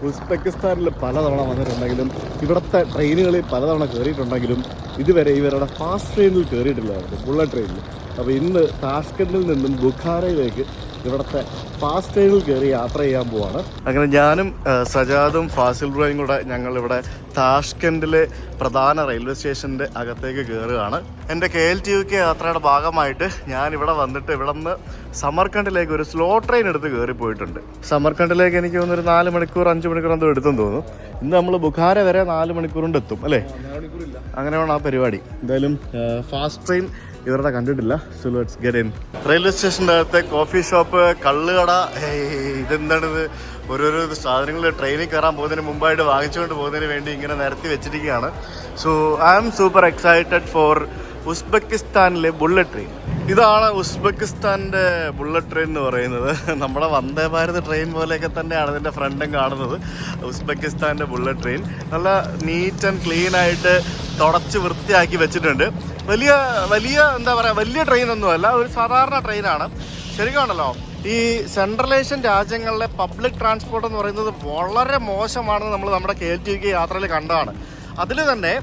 ഉസ്ബെക്കിസ്ഥാനിൽ പലതവണ വന്നിട്ടുണ്ടെങ്കിലും ഇവിടുത്തെ ട്രെയിനുകളിൽ പലതവണ കയറിയിട്ടുണ്ടെങ്കിലും ഇതുവരെ ഇവരുടെ ഫാസ്റ്റ് ട്രെയിനിൽ കയറിയിട്ടില്ലായിരുന്നു, ബുള്ളറ്റ് ട്രെയിനിൽ. അപ്പോൾ ഇന്ന് താഷ്കണ്ടിൽ നിന്നും ബുഖാറയിലേക്ക് ഇവിടുത്തെ ഫാസ്റ്റ് ട്രെയിനിൽ കയറി യാത്ര ചെയ്യാൻ പോവാണ്. അങ്ങനെ ഞാനും സജാദും ഫാസിൽ ബ്രോയും കൂടെ ഞങ്ങളിവിടെ താഷ്കണ്ടിലെ പ്രധാന റെയിൽവേ സ്റ്റേഷൻ്റെ അകത്തേക്ക് കയറുകയാണ്. എൻ്റെ KLTUK യാത്രയുടെ ഭാഗമായിട്ട് ഞാനിവിടെ വന്നിട്ട് ഇവിടെ നിന്ന് സമർഖണ്ഡിലേക്ക് ഒരു സ്ലോ ട്രെയിൻ എടുത്ത് കയറിപ്പോയിട്ടുണ്ട്. സമർഖണ്ഡിലേക്ക് എനിക്ക് തോന്നുന്നു 4 മണിക്കൂർ 5 മണിക്കൂർ എന്തോ എടുത്തെന്ന് തോന്നുന്നു. ഇന്ന് നമ്മൾ ബുഖാര വരെ 4 മണിക്കൂർ കൊണ്ട് എത്തും അല്ലേ? അങ്ങനെ വേണം ആ പരിപാടി. എന്തായാലും ഫാസ്റ്റ് ട്രെയിൻ ഇവരുടെ കണ്ടിട്ടില്ല. So let's get in. Railway സ്റ്റേഷൻ്റെ അകത്തെ കോഫി ഷോപ്പ്, കള്ളുകട, ഇതെന്താണിത്? ഓരോരോ സാധനങ്ങൾ ട്രെയിനിൽ കയറാൻ പോകുന്നതിന് മുമ്പായിട്ട് വാങ്ങിച്ചുകൊണ്ട് പോകുന്നതിന് വേണ്ടി ഇങ്ങനെ നിരത്തി വെച്ചിരിക്കുകയാണ്. So I am super excited for ഉസ്ബെക്കിസ്ഥാനിലെ ബുള്ളറ്റ് ട്രെയിൻ. ഇതാണ് ഉസ്ബെക്കിസ്ഥാൻ്റെ ബുള്ളറ്റ് ട്രെയിൻ എന്ന് പറയുന്നത്. നമ്മുടെ വന്ദേ ഭാരത് ട്രെയിൻ പോലെയൊക്കെ തന്നെയാണ് ഇതിൻ്റെ ഫ്രണ്ടും കാണുന്നത്. ഉസ്ബെക്കിസ്ഥാൻ്റെ ബുള്ളറ്റ് ട്രെയിൻ നല്ല നീറ്റ് ആൻഡ് ക്ലീൻ ആയിട്ട് തുടച്ച് വൃത്തിയാക്കി വെച്ചിട്ടുണ്ട്. വലിയ എന്താ പറയുക, വലിയ ട്രെയിനൊന്നുമല്ല, ഒരു സാധാരണ ട്രെയിനാണ്. ശരിക്കും ആണല്ലോ, ഈ സെൻട്രൽ ഏഷ്യൻ രാജ്യങ്ങളിലെ പബ്ലിക് ട്രാൻസ്പോർട്ട് എന്ന് പറയുന്നത് വളരെ മോശമാണെന്ന് നമ്മൾ നമ്മുടെ KLTUK യാത്രയിൽ കണ്ടതാണ്. അതിൽ തന്നെ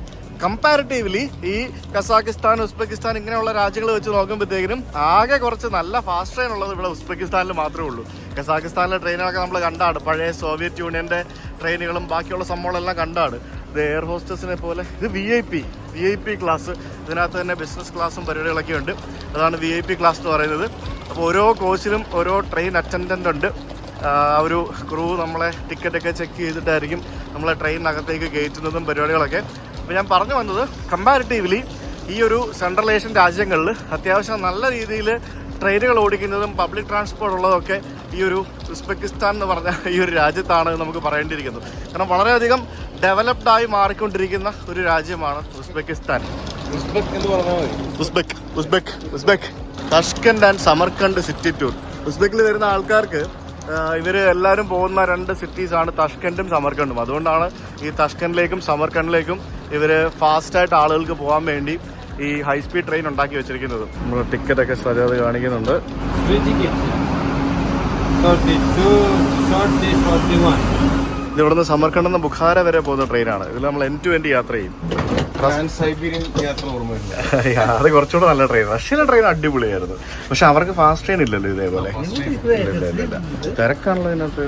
കമ്പാരിറ്റീവ്ലി ഈ കസാഖിസ്ഥാൻ, ഉസ്ബെക്കിസ്ഥാൻ ഇങ്ങനെയുള്ള രാജ്യങ്ങൾ വെച്ച് നോക്കുമ്പോഴത്തേക്കിനും ആകെ കുറച്ച് നല്ല ഫാസ്റ്റ് ട്രെയിൻ ഉള്ളത് ഇവിടെ ഉസ്ബെക്കിസ്ഥാനിൽ മാത്രമേ ഉള്ളൂ. കസാഖിസ്ഥാനിലെ ട്രെയിനുകളൊക്കെ നമ്മൾ കണ്ടാണ്, പഴയ സോവിയറ്റ് യൂണിയൻ്റെ ട്രെയിനുകളും ബാക്കിയുള്ള സംഭവങ്ങളെല്ലാം കണ്ടാണ്. ഇത് എയർ ഹോസ്റ്റസിനെ പോലെ. ഇത് VIP ക്ലാസ്. ഇതിനകത്ത് തന്നെ ബിസിനസ് ക്ലാസ്സും പരിപാടികളൊക്കെ ഉണ്ട്. അതാണ് VIP ക്ലാസ് എന്ന് പറയുന്നത്. അപ്പോൾ ഓരോ കോച്ചിലും ഓരോ ട്രെയിൻ അറ്റൻഡൻ്റ് ഉണ്ട്. ഒരു ക്രൂ നമ്മളെ ടിക്കറ്റൊക്കെ ചെക്ക് ചെയ്തിട്ടായിരിക്കും നമ്മളെ ട്രെയിനകത്തേക്ക് കയറ്റുന്നതും പരിപാടികളൊക്കെ. അപ്പോൾ ഞാൻ പറഞ്ഞു വന്നത്, കമ്പാരിറ്റീവ്ലി ഈ ഒരു സെൻട്രൽ ഏഷ്യൻ രാജ്യങ്ങളിൽ അത്യാവശ്യം നല്ല രീതിയിൽ ട്രെയിനുകൾ ഓടിക്കുന്നതും പബ്ലിക് ട്രാൻസ്പോർട്ട് ഉള്ളതൊക്കെ ഈ ഒരു ഉസ്ബെക്കിസ്ഥാൻ എന്ന് പറഞ്ഞ ഈ ഒരു രാജ്യത്താണ് നമുക്ക് പറയേണ്ടിയിരിക്കുന്നത്. കാരണം വളരെയധികം ഡെവലപ്ഡായി മാറിക്കൊണ്ടിരിക്കുന്ന ഒരു രാജ്യമാണ് ഉസ്ബെക്കിസ്ഥാൻ. ഉസ്ബെക്ക് എന്ന് പറഞ്ഞാൽ Uzbek Tashkent and Samarkand city tour. ഉസ്ബെക്കിൽ വരുന്ന ആൾക്കാർക്ക് ഇവർ എല്ലാവരും പോകുന്ന 2 സിറ്റീസാണ് താഷ്കണ്ടും സമർഖണ്ടും. അതുകൊണ്ടാണ് ഈ താഷ്കണ്ടിലേക്കും സമർഖണ്ടിലേക്കും ഇവർ ഫാസ്റ്റായിട്ട് ആളുകൾക്ക് പോകാൻ വേണ്ടി ഈ ഹൈ സ്പീഡ് ട്രെയിൻ ഉണ്ടാക്കി വെച്ചിരിക്കുന്നത്. നമ്മുടെ ടിക്കറ്റൊക്കെ സജാത് കാണിക്കുന്നുണ്ട്. ഇത് ഇവിടുന്ന് സമർഖണ്ഡിൽ നിന്ന് ബുഖാര വരെ പോകുന്ന ട്രെയിനാണ്. ഇതിൽ നമ്മൾ end to end യാത്ര ചെയ്യും. സൈബീരിയൻ യാത്ര ഓർമ്മയില്ല. അത് കുറച്ചുകൂടെ നല്ല ട്രെയിൻ. റഷ്യയിലെ ട്രെയിൻ അടിപൊളിയായിരുന്നു. പക്ഷെ അവർക്ക് ഫാസ്റ്റ് ട്രെയിൻ ഇല്ലല്ലോ ഇതേപോലെ. ഇല്ല തിരക്കാണല്ലോ ഇതിനകത്ത്.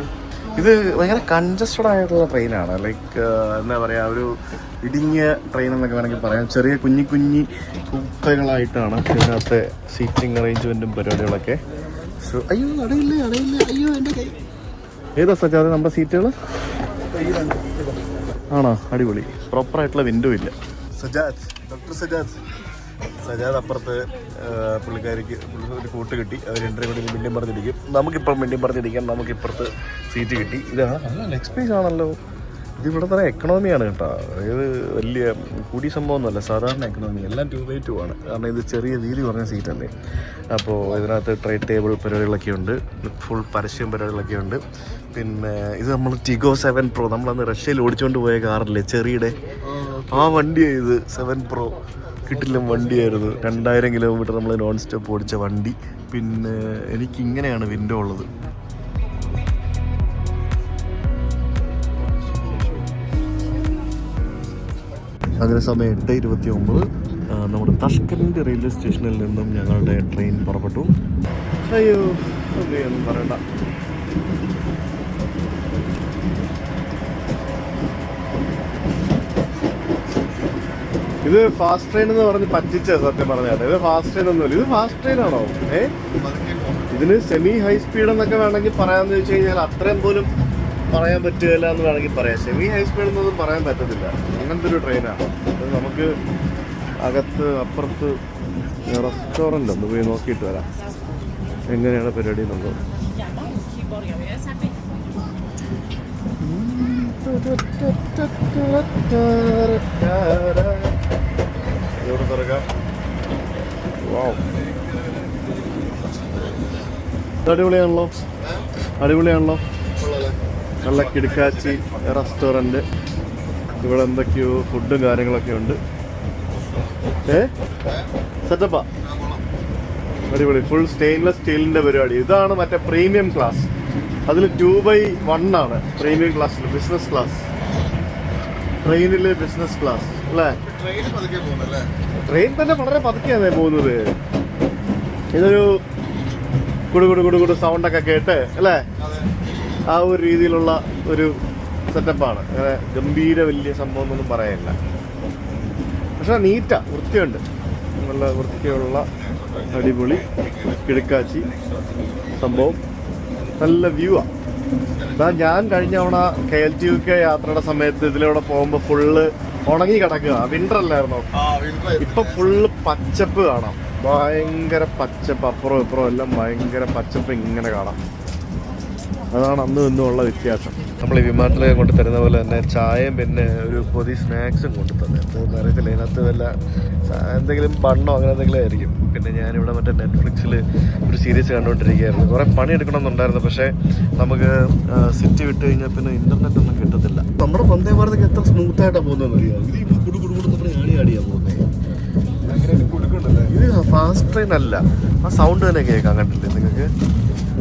ഇത് ഭയങ്കര കൺജസ്റ്റഡ് ആയിട്ടുള്ള ട്രെയിനാണ്. ലൈക്ക് എന്താ പറയുക, ഒരു ഇടുങ്ങിയ ട്രെയിൻ എന്നൊക്കെ വേണമെങ്കിൽ പറയാം. ചെറിയ കുഞ്ഞി കുപ്പകളായിട്ടാണ് ഇതിനകത്തെ സീറ്റിംഗ് അറേഞ്ച്മെൻറ്റും പരിപാടികളൊക്കെ. സോ അടയില്ലേ അയ്യോ എൻ്റെ കൈ. ഏതാ സജാദ് നമ്മുടെ സീറ്റുകൾ? ആണോ? അടിപൊളി. പ്രോപ്പറായിട്ടുള്ള വിൻഡോ ഇല്ല. ഡോക്ടർ സജാദ് അപ്പുറത്ത് പുള്ളിക്കാരിക്ക് ഒരു കൂട്ട് കിട്ടി. അവർ 2 കൂടി മിണ്ടിയും പറഞ്ഞിരിക്കും. നമുക്കിപ്പം മിണ്ടിയും പറഞ്ഞിരിക്കാൻ നമുക്കിപ്പുറത്ത് സീറ്റ് കിട്ടി. ഇതാണ് നല്ല ലെഗ് സ്പേസ് ആണല്ലോ. ഇത് ഇവിടെ തന്നെ എക്കണോമിയാണ് കേട്ടോ. ഇത് വലിയ കൂടി സംഭവമൊന്നുമല്ല, സാധാരണ എക്കണോമി. എല്ലാം 2x2 ആണ്. കാരണം ഇത് ചെറിയ വീതി കുറഞ്ഞ സീറ്റല്ലേ. അപ്പോൾ ഇതിനകത്ത് ട്രേ ടേബിൾ പരിപാടികളൊക്കെ ഉണ്ട്. ഫുൾ പരസ്യം പരിപാടികളൊക്കെ ഉണ്ട്. പിന്നെ ഇത് നമ്മൾ ടിഗോ 7 Pro, നമ്മളന്ന് റഷ്യയിൽ ഓടിച്ചുകൊണ്ട് പോയ കാറില്ലേ ചെറിയുടെ, ആ വണ്ടിയാണ് ഇത്. 7 Pro കിട്ടില്ല വണ്ടിയായിരുന്നു. 2000 കിലോമീറ്റർ നമ്മൾ നോൺ സ്റ്റോപ്പ് ഓടിച്ച വണ്ടി. പിന്നെ എനിക്ക് ഇങ്ങനെയാണ് വിൻഡോ ഉള്ളത്. അങ്ങനെ സമയം 8:29. നമ്മുടെ താഷ്കണ്ട് റെയിൽവേ സ്റ്റേഷനിൽ നിന്നും ഞങ്ങളുടെ ട്രെയിൻ പുറപ്പെട്ടു. അയ്യോ ഒന്നും പറയണ്ട. ഇത് ഫാസ്റ്റ് ട്രെയിൻ എന്ന് പറഞ്ഞ് പറ്റിച്ച സത്യം പറഞ്ഞാട്ടെ. ഇത് ഫാസ്റ്റ് ട്രെയിൻ ഒന്നുമില്ല. ഇത് ഫാസ്റ്റ് ട്രെയിൻ ആണോ? ഇതിന് സെമി ഹൈ സ്പീഡ് എന്നൊക്കെ വേണമെങ്കിൽ പറയാമെന്ന് വെച്ച് കഴിഞ്ഞാൽ അത്രയും പോലും പറയാൻ പറ്റുകയില്ല എന്ന് വേണമെങ്കിൽ പറയാം. സെമി ഹൈ സ്പീഡ് എന്നൊന്നും പറയാൻ പറ്റത്തില്ല. അങ്ങനത്തെ ഒരു ട്രെയിനാണ്. അത് നമുക്ക് അകത്ത് അപ്പുറത്ത് റെസ്റ്റോറൻ്റ് ഒന്ന് പോയി നോക്കിയിട്ട് വരാം എങ്ങനെയാണ് പരിപാടി എന്നുള്ളത്. ഇവിടെ തുറക്കാം. അടിപൊളിയാണല്ലോ. നല്ല കിടക്കാച്ചി റെസ്റ്റോറൻറ്റ്. ഇവിടെ എന്തൊക്കെയോ ഫുഡും കാര്യങ്ങളൊക്കെ ഉണ്ട്. സെറ്റപ്പാ, അടിപൊളി. ഫുൾ സ്റ്റെയിൻലെസ് സ്റ്റീലിൻ്റെ പരിപാടി. ഇതാണ് മറ്റേ പ്രീമിയം ക്ലാസ്. അതിൽ 2/1 ആണ് പ്രീമിയം ക്ലാസ്സിൽ, ബിസിനസ് ക്ലാസ്. ട്രെയിനിൽ ബിസിനസ് ക്ലാസ് അല്ലേ? ട്രെയിൻ തന്നെ വളരെ പതുക്കെയാണ് പോകുന്നത്. ഇതൊരു കുടു സൗണ്ടൊക്കെ കേട്ട് അല്ലേ, ആ ഒരു രീതിയിലുള്ള ഒരു സെറ്റപ്പാണ്. അങ്ങനെ ഗംഭീര വലിയ സംഭവം എന്നൊന്നും പറയാനില്ല. പക്ഷെ നീറ്റാ, വൃത്തിയുണ്ട്, നല്ല വൃത്തിയുള്ള അടിപൊളി കിടക്കാച്ചി സംഭവം. നല്ല വ്യൂ ആ. ഞാൻ കഴിഞ്ഞ തവണ KLTUK യാത്രയുടെ സമയത്ത് ഇതിലൂടെ പോകുമ്പോൾ ഫുള്ള് ഉണങ്ങി കിടക്കുക, വിന്റർ അല്ലായിരുന്നോ? ഇപ്പൊ ഫുള്ള് പച്ചപ്പ് കാണാം, ഭയങ്കര പച്ചപ്പ്, അപ്പുറം ഇപ്പുറം എല്ലാം ഭയങ്കര പച്ചപ്പ് ഇങ്ങനെ കാണാം. അതാണ് അന്നും ഇന്നും ഉള്ള വ്യത്യാസം. നമ്മൾ ഈ വിമാനത്തിലേക്ക് കൊണ്ട് തരുന്ന പോലെ തന്നെ ചായയും പിന്നെ ഒരു പൊതി സ്നാക്സും കൊണ്ട് തന്നെ. അപ്പോൾ അറിയത്തില്ല, ഇതിനകത്ത് വല്ല എന്തെങ്കിലും ബണ്ണോ അങ്ങനെ എന്തെങ്കിലും ആയിരിക്കും. പിന്നെ ഞാനിവിടെ മറ്റേ നെറ്റ്ഫ്ലിക്സിൽ ഒരു സീരീസ് കണ്ടുകൊണ്ടിരിക്കുകയായിരുന്നു. കുറേ പണിയെടുക്കണമെന്നുണ്ടായിരുന്നു, പക്ഷേ നമുക്ക് സിറ്റി വിട്ട് കഴിഞ്ഞാൽ പിന്നെ ഇൻ്റർനെറ്റ് ഒന്നും കിട്ടത്തില്ല. നമ്മുടെ വന്ദേ ഭാരതൊക്കെ എത്ര സ്മൂത്തായിട്ടാണ് പോകുന്നതെന്ന് അറിയാം. ഇത് ഇപ്പോൾ കുടുകുടുകുടുന്നപ്പോൾ ആടിയാണ് പോകുന്നത്. ഇത് ഫാസ്റ്റ് ട്രെയിൻ അല്ല, ആ സൗണ്ട് തന്നെ കേൾക്കാൻ കണ്ടില്ലേ നിങ്ങൾക്ക്?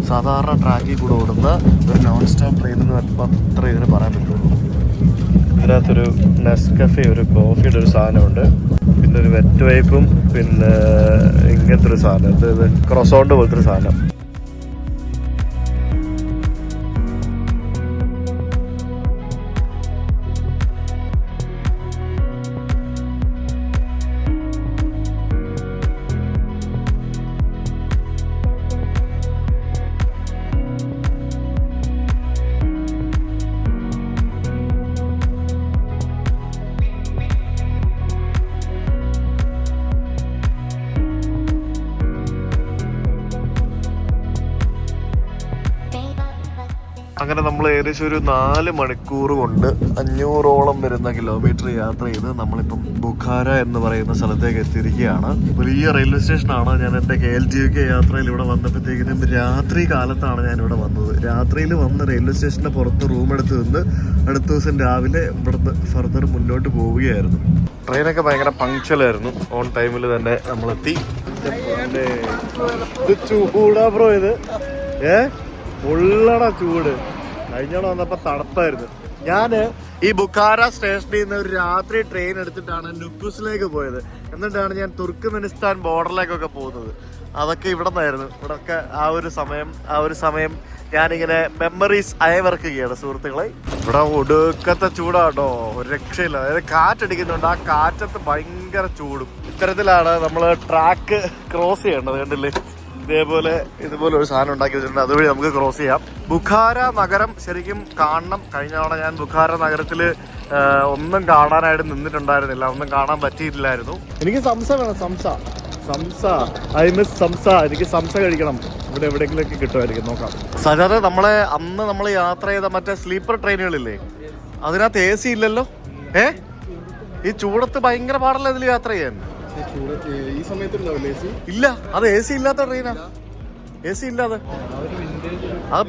സാധാരണ ട്രാക്കിൽ കൂടെ ഓടുന്ന ഒരു നോൺ സ്റ്റോപ്പ് ട്രെയിൻ എന്ന് അത്ര ഇതിന് പറയാൻ പറ്റുള്ളൂ. ഇതിനകത്തൊരു നെസ്കഫെ, ഒരു കോഫിയുടെ ഒരു സാധനമുണ്ട്, പിന്നെ ഒരു വെറ്റ് വൈപ്പും, പിന്നെ ഇങ്ങനത്തെ ഒരു സാധനം, ഇത് ക്രോസോണ്ട് പോലത്തെ ഒരു സാധനം. അങ്ങനെ നമ്മൾ ഏകദേശം ഒരു 4 മണിക്കൂർ കൊണ്ട് 500ഓളം വരുന്ന കിലോമീറ്റർ യാത്ര ചെയ്ത് നമ്മളിപ്പം ബുഖാര എന്ന് പറയുന്ന സ്ഥലത്തേക്ക് എത്തിയിരിക്കുകയാണ്. വലിയ റെയിൽവേ സ്റ്റേഷനാണ്. ഞാൻ എൻ്റെ KLTUK യാത്രയിൽ ഇവിടെ വന്നപ്പോഴത്തേക്കിനും രാത്രി കാലത്താണ് ഞാനിവിടെ വന്നത്. രാത്രിയിൽ വന്ന് റെയിൽവേ സ്റ്റേഷൻ്റെ പുറത്ത് റൂം എടുത്ത് നിന്ന് അടുത്ത ദിവസം രാവിലെ ഇവിടുന്ന് ഫർദർ മുന്നോട്ട് പോവുകയായിരുന്നു. ട്രെയിനൊക്കെ ഭയങ്കര പങ്ക്ച്വലായിരുന്നു. ഓൺ ടൈമിൽ തന്നെ നമ്മളെത്തി. ഇത് ചൂടാ ബ്രോ, ഇത് ഉള്ളട ചൂട്. കഴിഞ്ഞോടെ വന്നപ്പോൾ തണുപ്പായിരുന്നു. ഞാൻ ഈ ബുഖാര സ്റ്റേഷനിൽ നിന്ന് ഒരു രാത്രി ട്രെയിൻ എടുത്തിട്ടാണ് നുക്കുസിലേക്ക് പോയത്. എന്നിട്ടാണ് ഞാൻ തുർക്ക്മെനിസ്ഥാൻ ബോർഡറിലേക്കൊക്കെ പോകുന്നത്. അതൊക്കെ ഇവിടെ നിന്നായിരുന്നു. ഇവിടെയൊക്കെ ആ ഒരു സമയം ഞാനിങ്ങനെ മെമ്മറീസ് അയവിറക്കുകയാണ് സുഹൃത്തുക്കളെ. ഇവിടെ ഒടുക്കത്തെ ചൂടാട്ടോ, ഒരു രക്ഷയില്ല. അതായത് കാറ്റടിക്കുന്നുണ്ട്, ആ കാറ്റത്ത് ഭയങ്കര ചൂടും. ഇത്തരത്തിലാണ് നമ്മൾ ട്രാക്ക് ക്രോസ് ചെയ്യേണ്ടത്. കണ്ടില്ലേ, ഇതുപോലെ ഒരു സാധനം ഉണ്ടാക്കി വെച്ചിട്ടുണ്ട്, അതുവഴി നമുക്ക് ക്രോസ് ചെയ്യാം. ബുഖാര നഗരം ശരിക്കും കാണണം. കഴിഞ്ഞ തവണ ഞാൻ ബുഖാര നഗരത്തിൽ ഒന്നും കാണാനായിട്ട് നിന്നിട്ടുണ്ടായിരുന്നില്ല, ഒന്നും കാണാൻ പറ്റിയിട്ടില്ലായിരുന്നു. എനിക്ക് സംസ വേണം, സംസ ഐ മിസ് സംസ. എനിക്ക് സംസ കഴിക്കണം. ഇവിടെ എവിടെയെങ്കിലുമൊക്കെ കിട്ടുമായിരിക്കും, നോക്കാം. സാധാരണ അന്ന് നമ്മൾ യാത്ര ചെയ്ത മറ്റേ സ്ലീപ്പർ ട്രെയിനുകളില്ലേ, അതിനകത്ത് AC ഇല്ലല്ലോ. ഈ ചൂടത്ത് ഭയങ്കര പാടല്ല ഇതിൽ യാത്ര ചെയ്യാൻ. ഈ സമയത്ത് ഇല്ല, അത് AC ഇല്ലാത്ത ട്രെയിനാ. AC ഇല്ലാതെ, അത്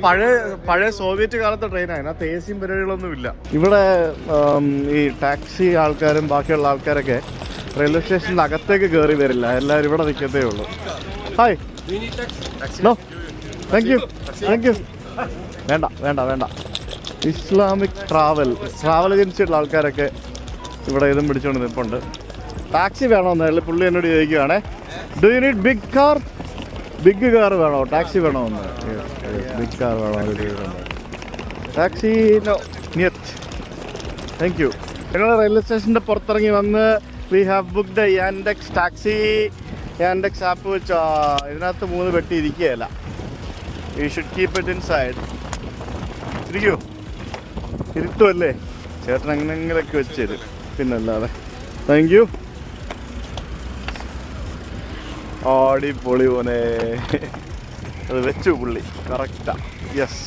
പഴയ സോവിയറ്റ് കാലത്തെ ട്രെയിനാണ്. അതിനകത്ത് AC പരിപാടികളൊന്നും ഇല്ല. ഇവിടെ ഈ ടാക്സി ആൾക്കാരും ബാക്കിയുള്ള ആൾക്കാരൊക്കെ റെയിൽവേ സ്റ്റേഷനിൽ അകത്തേക്ക് കയറി വരില്ല, എല്ലാവരും ഇവിടെ നിൽക്കത്തേ ഉള്ളൂ. Hi, no thank you. വേണ്ട. ഇസ്ലാമിക് ട്രാവൽ ഏജൻസിയുള്ള ആൾക്കാരൊക്കെ ഇവിടെ ഇതും പിടിച്ചുകൊണ്ട് നിൽപ്പുണ്ട്. ടാക്സി വേണമെന്ന് പുള്ളി എന്നോട് ചോദിക്കുകയാണേ, do you need big car വേണോ, ടാക്സി വേണമെന്ന്. ബിഗ് കാർ വേണോ, ടാക്സി നോ, താങ്ക് യു. ഞങ്ങൾ റെയിൽവേ സ്റ്റേഷൻ്റെ പുറത്തിറങ്ങി വന്ന് we have booked Yandex taxi. Yandex app വെച്ച് ഇതിനകത്ത് 3 പെട്ടി ഇരിക്കുകയല്ല. You should keep it inside. ഇരിക്കൂ, ഇരുട്ടുമല്ലേ, ചേട്ടൻ അങ്ങനെങ്കിലൊക്കെ വെച്ച് തരും, പിന്നല്ലാതെ. Thank you. അടിപൊളി പോനെ, അത് വെച്ചു പുള്ളി, കറക്റ്റാ. യെസ്.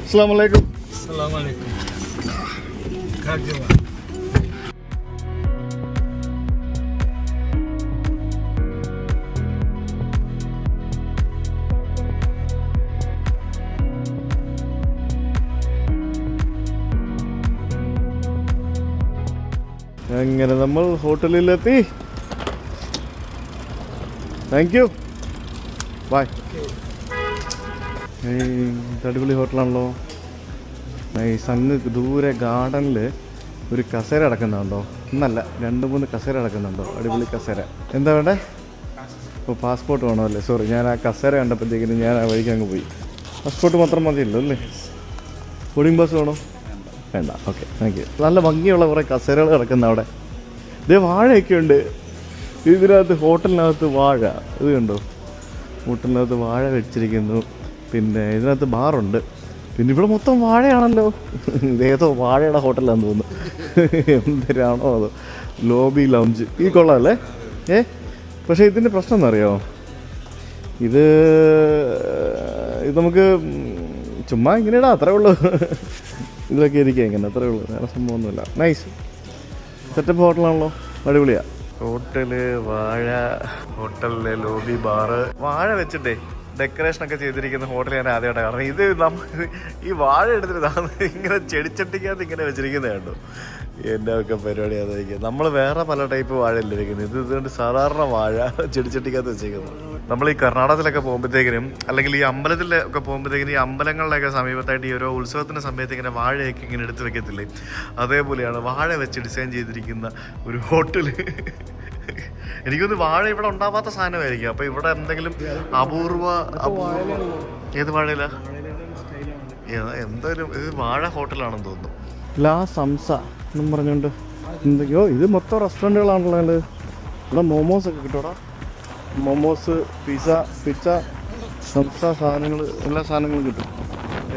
അസ്സലാമു അലൈക്കും. അങ്ങനെ നമ്മൾ ഹോട്ടലിലെത്തി. Thank you, by. അടിപൊളി ഹോട്ടലാണല്ലോ. നൈസ്. അങ്ങ് ദൂരെ ഗാർഡനിൽ ഒരു കസേര അടക്കുന്നുണ്ടോ? ഒന്നല്ല, 2-3 കസേര അടക്കുന്നുണ്ടോ? അടിപൊളി കസേര. എന്താ വേണ്ടേ? ഓ, പാസ്പോർട്ട് വേണോ അല്ലേ? സോറി, ഞാൻ ആ കസേര കണ്ടപ്പോഴത്തേക്കിനും ഞാൻ ആ വഴിക്ക് അങ്ങ് പോയി. പാസ്പോർട്ട് മാത്രം മതിയല്ലോ അല്ലേ? ബോർഡിംഗ് പാസ് വേണോ? വേണ്ട. Okay, thank you. നല്ല ഭംഗിയുള്ള കുറേ കസേരകൾ കിടക്കുന്ന അവിടെ. ഇതേ വാഴയൊക്കെ ഉണ്ട് ഇതിനകത്ത്. ഹോട്ടലിനകത്ത് വാഴ, ഇത് കണ്ടോ? ഹോട്ടലിനകത്ത് വാഴ വെച്ചിരിക്കുന്നു. പിന്നെ ഇതിനകത്ത് ബാറുണ്ട്. പിന്നെ ഇവിടെ മൊത്തം വാഴയാണല്ലോ. ഇതേതോ വാഴയുടെ ഹോട്ടലാണെന്ന് തോന്നുന്നു. എന്തരാണോ അതോ. ലോബി ലൗഞ്ച് ഈ കൊള്ളാമല്ലേ? പക്ഷേ ഇതിൻ്റെ പ്രശ്നം എന്നറിയോ? ഇത് നമുക്ക് ചുമ്മാ ഇങ്ങനെ ഇടാം, അത്രേ ഉള്ളൂ. ഇതിലൊക്കെ ഇരിക്കുക ഇങ്ങനെ, അത്രേ ഉള്ളൂ, വേറെ സംഭവമൊന്നുമില്ല. നൈസ് സെറ്റപ്പ് ഹോട്ടലാണല്ലോ, അടിപൊളിയാണ്. ഹോട്ടല് വാഴ, ഹോട്ടലിലെ ലോബി ബാറ്. വാഴ വെച്ചിട്ടേ ഡെക്കറേഷനൊക്കെ ചെയ്തിരിക്കുന്ന ഹോട്ടൽ ഞാൻ ആദ്യമായിട്ടാണ് കാരണം. ഇത് നമ്മൾ ഈ വാഴ എടുത്തിട്ട് ഇങ്ങനെ ചെടിച്ചട്ടിക്കകത്ത് ഇങ്ങനെ വെച്ചിരിക്കുന്നത് കണ്ടു. എൻ്റെ ഒക്കെ പരിപാടി അതായിരിക്കും. നമ്മൾ വേറെ പല ടൈപ്പ് വാഴയല്ല ഇരിക്കുന്നത്. ഇതുകൊണ്ട് സാധാരണ വാഴ ചെടിച്ചട്ടിക്കകത്ത് വെച്ചിരിക്കുന്നത്. നമ്മൾ ഈ കർണാടകത്തിലൊക്കെ പോകുമ്പോഴത്തേക്കിനും അല്ലെങ്കിൽ ഈ അമ്പലത്തിലൊക്കെ പോകുമ്പോഴത്തേക്കിനും ഈ അമ്പലങ്ങളിലൊക്കെ സമീപത്തായിട്ട് ഈ ഓരോ ഉത്സവത്തിൻ്റെ സമയത്ത് ഇങ്ങനെ വാഴയൊക്കെ ഇങ്ങനെ എടുത്ത് വെക്കത്തില്ലേ, അതേപോലെയാണ് വാഴ വെച്ച് ഡിസൈൻ ചെയ്തിരിക്കുന്ന ഒരു ഹോട്ടൽ. എനിക്കൊന്ന് വാഴ ഇവിടെ ഉണ്ടാവാത്ത സാധനമായിരിക്കും. അപ്പോൾ ഇവിടെ എന്തെങ്കിലും അപൂർവ ഏത് വാഴയില എന്തായാലും ഇത് വാഴ ഹോട്ടലാണെന്ന് തോന്നുന്നു. ലാ സംസ എന്നും പറഞ്ഞുകൊണ്ട് എന്തൊക്കെയോ. ഇത് മൊത്തം റെസ്റ്റോറൻറ്റുകളാണല്ലോ. ഇവിടെ മോമോസ് ഒക്കെ കിട്ടുമോടാ? മോമോസ്, പിസ്സ, സംസ സാധനങ്ങൾ, എല്ലാ സാധനങ്ങളും കിട്ടും.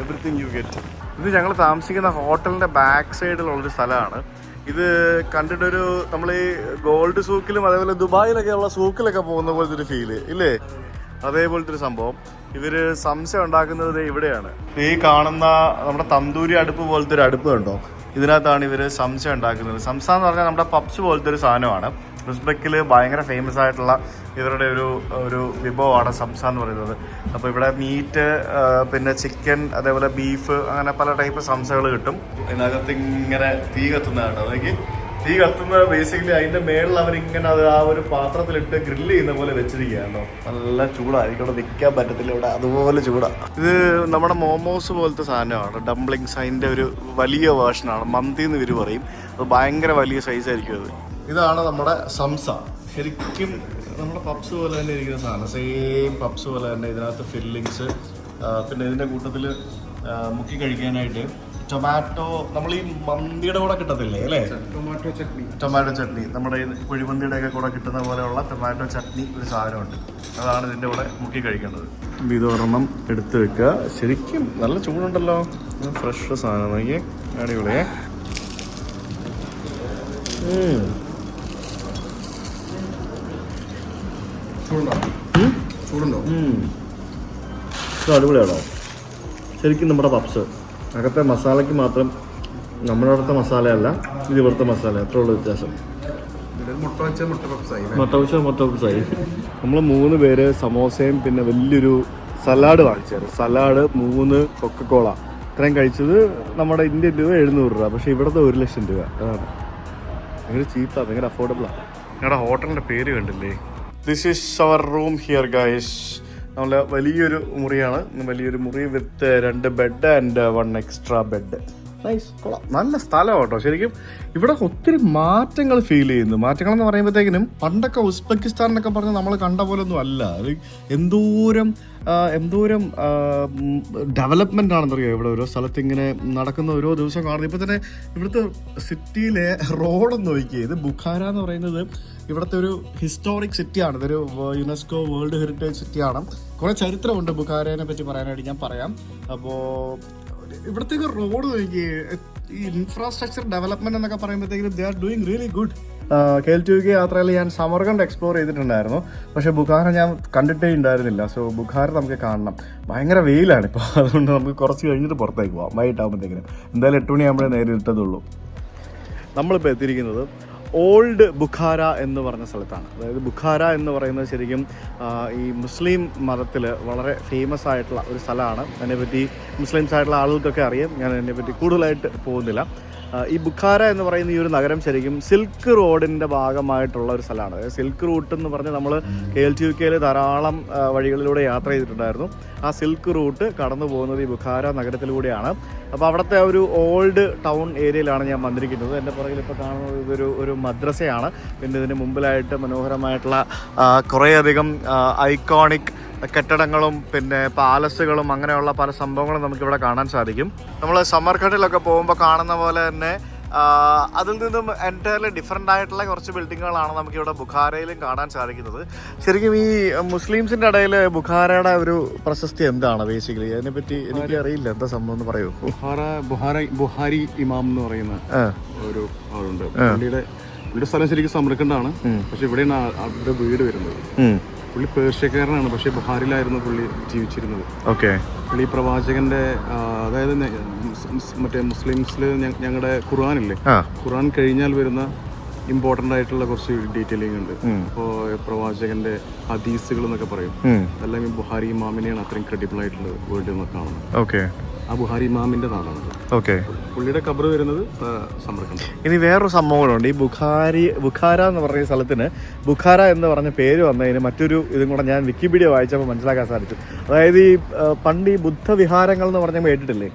Everything you get. ഇത് ഞങ്ങൾ താമസിക്കുന്ന ഹോട്ടലിൻ്റെ ബാക്ക് സൈഡിലുള്ളൊരു സ്ഥലമാണ്. ഇത് കണ്ടിട്ടൊരു നമ്മൾ ഈ ഗോൾഡ് സൂക്കിലും അതേപോലെ ദുബായിലൊക്കെ ഉള്ള സൂക്കിലൊക്കെ പോകുന്ന പോലത്തെ ഒരു ഫീല് ഇല്ലേ, അതേപോലത്തെ ഒരു സംഭവം. ഇവര് സംശയം ഉണ്ടാക്കുന്നത് ഇവിടെയാണ്. ഈ കാണുന്ന നമ്മുടെ തന്തൂരി അടുപ്പ് പോലത്തെ ഒരു അടുപ്പ് കണ്ടോ, ഇതിനകത്താണ് ഇവർ സംശയം ഉണ്ടാക്കുന്നത്. സംസ എന്ന് പറഞ്ഞാൽ നമ്മുടെ പപ്സ് പോലത്തെ ഒരു സാധനമാണ്. ഉസ്ബെക്കിൽ ഭയങ്കര ഫേമസ് ആയിട്ടുള്ള ഇവരുടെ ഒരു വിഭവമാണ് സംസ എന്ന് പറയുന്നത്. അപ്പോൾ ഇവിടെ മീറ്റ്, പിന്നെ ചിക്കൻ, അതേപോലെ ബീഫ്, അങ്ങനെ പല ടൈപ്പ് സംസകൾ കിട്ടും. ഇതിനകത്ത് ഇങ്ങനെ തീ കത്തുന്നതാണ്. അതൊക്കെ തീ കത്തുന്നത് ബേസിക്കലി അതിൻ്റെ മേളിൽ അവരിങ്ങനെ അത് ആ ഒരു പാത്രത്തിലിട്ട് ഗ്രില്ല് ചെയ്യുന്ന പോലെ വെച്ചിരിക്കുകയാണോ. നല്ല ചൂടായിരിക്കും, ഇവിടെ നിൽക്കാൻ പറ്റത്തില്ല, ഇവിടെ അതുപോലെ ചൂടാണ്. ഇത് നമ്മുടെ മോമോസ് പോലത്തെ സാധനമാണ്, ഡംപ്ലിങ്സ്. അതിൻ്റെ ഒരു വലിയ വേർഷനാണ്, മന്തി എന്ന് ഇവർ പറയും. അത് ഭയങ്കര വലിയ സൈസായിരിക്കും അത്. ഇതാണ് നമ്മുടെ സംസ. ശരിക്കും നമ്മുടെ പപ്സ് പോലെ തന്നെ ഇരിക്കുന്ന സാധനം, സെയിം പപ്സ് പോലെ തന്നെ. ഇതിനകത്ത് ഫില്ലിങ്സ്, പിന്നെ ഇതിൻ്റെ കൂട്ടത്തിൽ മുക്കി കഴിക്കാനായിട്ട് ടൊമാറ്റോ, നമ്മൾ ഈ മന്തിയുടെ കൂടെ കിട്ടത്തില്ലേ അല്ലേ, ടൊമാറ്റോ ചട്നി. നമ്മുടെ ഈ കുഴിമന്തിയുടെ ഒക്കെ കൂടെ കിട്ടുന്ന പോലെയുള്ള ടൊമാറ്റോ ചട്നി ഒരു സാധനമുണ്ട്. അതാണ് ഇതിൻ്റെ കൂടെ മുക്കി കഴിക്കേണ്ടത്. ഇത് ഒരെണ്ണം എടുത്ത് വെക്കുക. ശരിക്കും നല്ല ചൂടുണ്ടല്ലോ, ഫ്രഷ് സാധനം. നോക്കിയേ, അടിപൊളിയേ. ചൂടുണ്ടോ? അടിപൊളിയാണോ? ശരിക്കും നമ്മുടെ പപ്സ് അകത്തെ മസാലയ്ക്ക് മാത്രം നമ്മുടെ അടുത്ത മസാലയല്ല, ഇത് ഇവിടുത്തെ മസാല, അത്ര ഉള്ള വ്യത്യാസം. മുട്ട പപ്സായി. നമ്മൾ 3 പേര് സമോസയും പിന്നെ വലിയൊരു സലാഡ് വാങ്ങിച്ചായിരുന്നു. Salad 3 Coca Cola. ഇത്രയും കഴിച്ചത് നമ്മുടെ ഇന്ത്യൻ രൂപ 700 രൂപ. പക്ഷേ ഇവിടുത്തെ 1 ലക്ഷം രൂപ. അതാണ് ഭയങ്കര ചീപ്പാണ്, ഭയങ്കര അഫോർഡബിളാണ്. ഞങ്ങളുടെ ഹോട്ടലിൻ്റെ പേര് കണ്ടില്ലേ? This is our room here guys. നല്ല വലിയൊരു മുറിയാണ്. വലിയൊരു മുറി with 2 bed and 1 extra bed. Nice, കൊള്ളാം, നല്ല സ്ഥലം കേട്ടോ. ശരിക്കും ഇവിടെ ഒത്തിരി മാറ്റങ്ങൾ ഫീൽ ചെയ്യുന്നു. മാറ്റങ്ങൾ എന്ന് പറയുമ്പോഴത്തേക്കിനും പണ്ടൊക്കെ ഉസ്ബെക്കിസ്ഥാൻ എന്നൊക്കെ പറഞ്ഞാൽ നമ്മൾ കണ്ട പോലെ ഒന്നും അല്ല. എന്തോരം ഡെവലപ്മെൻ്റ് ആണെന്നറിയാം ഇവിടെ. ഓരോ സ്ഥലത്ത് ഇങ്ങനെ നടക്കുന്ന ഓരോ ദിവസം കാണുന്നത്. ഇപ്പോൾ തന്നെ ഇവിടുത്തെ സിറ്റിയിലെ റോഡൊന്ന് നോക്കിയേ. ഇത് ബുഖാര എന്ന് പറയുന്നത് ഇവിടുത്തെ ഒരു ഹിസ്റ്റോറിക് സിറ്റിയാണ്. ഇതൊരു യുനെസ്കോ വേൾഡ് ഹെറിറ്റേജ് സിറ്റിയാണ്. കുറേ ചരിത്രമുണ്ട് ബുഖാരേനെ പറ്റി പറയാനായിട്ട്, ഞാൻ പറയാം. അപ്പോൾ ഇവിടത്തേക്ക് റോഡ് നോക്കി, ഈ ഇൻഫ്രാസ്ട്രക്ചർ ഡെവലപ്മെന്റ് എന്നൊക്കെ പറയുമ്പോഴത്തേക്കും they are doing really good. KL2 യാത്രയിൽ ഞാൻ സമർഖണ്ഡ് എക്സ്പ്ലോർ ചെയ്തിട്ടുണ്ടായിരുന്നു. പക്ഷേ ബുഖാര ഞാൻ കണ്ടിട്ടേ ഉണ്ടായിരുന്നില്ല. സോ ബുഖാര നമുക്ക് കാണണം. ഭയങ്കര വെയിലാണ് ഇപ്പോൾ, അതുകൊണ്ട് നമുക്ക് കുറച്ച് കഴിഞ്ഞിട്ട് പുറത്തേക്ക് പോകാം. വൈകിട്ടാകുമ്പോഴത്തേക്കിനും എന്തായാലും 8 മണിയാകുമ്പോഴേ നേരെ ഇട്ടതുള്ളൂ. നമ്മളിപ്പോൾ എത്തിയിരിക്കുന്നത് ഓൾഡ് ബുഖാര എന്ന് പറഞ്ഞ സ്ഥലത്താണ്. അതായത് ബുഖാര എന്ന് പറയുന്നത് ശരിക്കും ഈ മുസ്ലിം മതത്തിൽ വളരെ ഫേമസ് ആയിട്ടുള്ള ഒരു സ്ഥലമാണ്. അതിനെപ്പറ്റി മുസ്ലിംസ് ആയിട്ടുള്ള ആളുകൾക്കൊക്കെ അറിയാം. ഞാൻ അതിനെപ്പറ്റി കൂടുതലായിട്ട് പോകുന്നില്ല. ഈ ബുഖാര എന്ന് പറയുന്ന ഈ ഒരു നഗരം ശരിക്കും സിൽക്ക് റോഡിൻ്റെ ഭാഗമായിട്ടുള്ള ഒരു സ്ഥലമാണ്. അതായത് സിൽക്ക് റൂട്ട് എന്ന് പറഞ്ഞ് നമ്മൾ KLTUKയിൽ ധാരാളം വഴികളിലൂടെ യാത്ര ചെയ്തിട്ടുണ്ടായിരുന്നു. ആ സിൽക്ക് റൂട്ട് കടന്നു പോകുന്നത് ഈ ബുഖാര നഗരത്തിലൂടെയാണ്. അപ്പോൾ അവിടുത്തെ ഒരു ഓൾഡ് ടൗൺ ഏരിയയിലാണ് ഞാൻ വന്നിരിക്കുന്നത്. എൻ്റെ പുറകിൽ ഇപ്പോൾ കാണുന്നത് ഒരു മദ്രസയാണ്. പിന്നെ ഇതിന് മുമ്പിലായിട്ട് മനോഹരമായിട്ടുള്ള കുറേയധികം ഐക്കോണിക് കെട്ടിടങ്ങളും പിന്നെ പാലസുകളും അങ്ങനെയുള്ള പല സംഭവങ്ങളും നമുക്കിവിടെ കാണാൻ സാധിക്കും. നമ്മൾ സമർഖണ്ഡിലൊക്കെ പോകുമ്പോൾ കാണുന്ന പോലെ തന്നെ അതിൽ നിന്നും എൻറ്റയർലി ഡിഫറെൻ്റ് ആയിട്ടുള്ള കുറച്ച് ബിൽഡിങ്ങുകളാണ് നമുക്കിവിടെ ബുഖാരയിലും കാണാൻ സാധിക്കുന്നത്. ശരിക്കും ഈ മുസ്ലിംസിൻ്റെ ഇടയിൽ ബുഖാരയുടെ ഒരു പ്രശസ്തി എന്താണ് ബേസിക്കലി? അതിനെപ്പറ്റി എനിക്ക് അറിയില്ല, എന്താ സംഭവം എന്ന് പറയൂ. ബുഹാരി ഇമാം എന്ന് പറയുന്ന ഒരു ആളുണ്ട്. പുള്ളിയുടെ സ്ഥലം ശരിക്കും സമർഖണ്ഡാണ്, പക്ഷെ ഇവിടെയാണ് അവരുടെ വീട് വരുന്നത്. പുള്ളി പേർഷ്യക്കാരനാണ്, പക്ഷെ ബുഹാരിലായിരുന്നു പുള്ളി ജീവിച്ചിരുന്നത്. ഓക്കെ. പുള്ളി പ്രവാചകന്റെ, അതായത് മറ്റേ മുസ്ലിംസിൽ ഞങ്ങളുടെ ഖുർആനില്ലേ, ഖുർആൻ കഴിഞ്ഞാൽ വരുന്ന ഇമ്പോർട്ടൻ്റ് ആയിട്ടുള്ള കുറച്ച് ഡീറ്റെയിലിംഗ് ഉണ്ട്. ഇപ്പോൾ പ്രവാചകന്റെ ഹദീസുകൾ എന്നൊക്കെ പറയും, അല്ലെങ്കിൽ ബുഹാരി ഇമാമിനെയാണ് അത്രയും ക്രെഡിബിൾ ആയിട്ടുള്ള വേർഡ് എന്നൊക്കെ കാണുന്നത്. ഓക്കെ. ആ ബുഹാരി ഇമാമിന്റെ നാടാണ്. ഓക്കെ. പുള്ളിയുടെ ഖബർ വരുന്നത് സമർഖണ്ഡ്. ഇനി വേറൊരു സംഭവങ്ങളുണ്ട്. ഈ ബുഖാര എന്ന് പറഞ്ഞ സ്ഥലത്തിന് ബുഖാര എന്ന് പറഞ്ഞ പേര് വന്നതിന് മറ്റൊരു ഇതും കൂടെ ഞാൻ വിക്കിപീഡിയ വായിച്ചപ്പോൾ മനസ്സിലാക്കാൻ സാധിച്ചു. അതായത് ഈ പണ്ട് ഈ ബുദ്ധവിഹാരങ്ങൾ എന്ന് പറഞ്ഞാൽ കേട്ടിട്ടില്ലേ?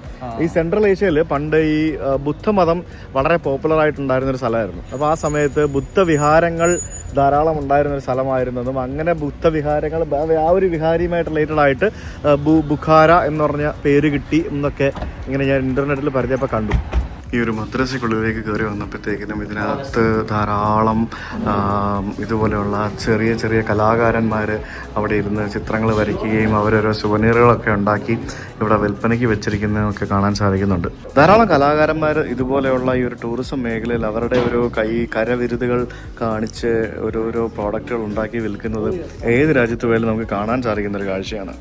ഈ സെൻട്രൽ ഏഷ്യയിൽ പണ്ട് ഈ ബുദ്ധമതം വളരെ പോപ്പുലർ ആയിട്ടുണ്ടായിരുന്നൊരു സ്ഥലമായിരുന്നു. അപ്പോൾ ആ സമയത്ത് ബുദ്ധവിഹാരങ്ങൾ ധാരാളം ഉണ്ടായിരുന്ന ഒരു സ്ഥലമായിരുന്നതും അങ്ങനെ ബുദ്ധവിഹാരങ്ങൾ ആ ഒരു വിഹാരിയുമായിട്ട് റിലേറ്റഡ് ആയിട്ട് ബുഖാര എന്ന് പറഞ്ഞ പേര് കിട്ടി എന്നൊക്കെ ഇങ്ങനെ ഞാൻ ഇൻ്റർനെറ്റിൽ പരിചയപ്പോൾ കണ്ടു. ഈ ഒരു മദ്രസയ്ക്കുള്ളിലേക്ക് കയറി വന്നപ്പോഴത്തേക്കിനും ഇതിനകത്ത് ധാരാളം ഇതുപോലെയുള്ള ചെറിയ ചെറിയ കലാകാരന്മാർ അവിടെ ഇരുന്ന് ചിത്രങ്ങൾ വരയ്ക്കുകയും അവരോരോ സുവനീറുകളൊക്കെ ഉണ്ടാക്കി ഇവിടെ വിൽപ്പനയ്ക്ക് വെച്ചിരിക്കുന്നതൊക്കെ കാണാൻ സാധിക്കുന്നുണ്ട്. ധാരാളം കലാകാരന്മാർ ഇതുപോലെയുള്ള ഈ ഒരു ടൂറിസം മേഖലയിൽ അവരുടെ ഒരു കരവിരുതുകൾ കാണിച്ച് ഓരോരോ പ്രോഡക്റ്റുകൾ ഉണ്ടാക്കി വിൽക്കുന്നത് ഏത് രാജ്യത്ത് പോയാലും നമുക്ക് കാണാൻ സാധിക്കുന്ന ഒരു കാഴ്ചയാണ്.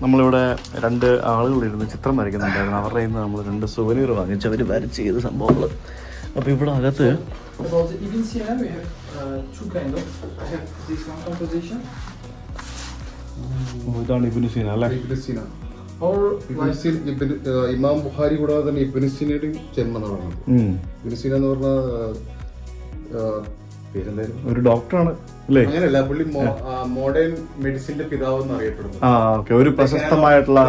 നമ്മളിവിടെ 2 ആളുകളിരുന്ന് ചിത്രം വരയ്ക്കുന്നുണ്ടായിരുന്നു. അവരുടെ നിന്ന് നമ്മൾ 2 സുവനീർ വാങ്ങിച്ച് അവർ വരച്ച് ചെയ്ത സംഭവങ്ങൾ. അപ്പോൾ ഇവിടെ അകത്ത് ഇതാണ് ഇബ്നു സീന അല്ലേ? ഇമാം ബുഖാരി കൂടാതെ തന്നെ ഇബ്നു സീനയുടെയും ജന്മനാടാണ്. ഇബ്നു സീന എന്ന് പറഞ്ഞ പേരെന്തായിരുന്നു? ഒരു ഡോക്ടറാണ് അല്ലേ? അങ്ങനെയല്ല, പുള്ളി മോഡേൺ മെഡിസിന്റെ പിതാവ് എന്ന് അറിയപ്പെടുന്നു. ഒരു പ്രശസ്തമായിട്ടുള്ള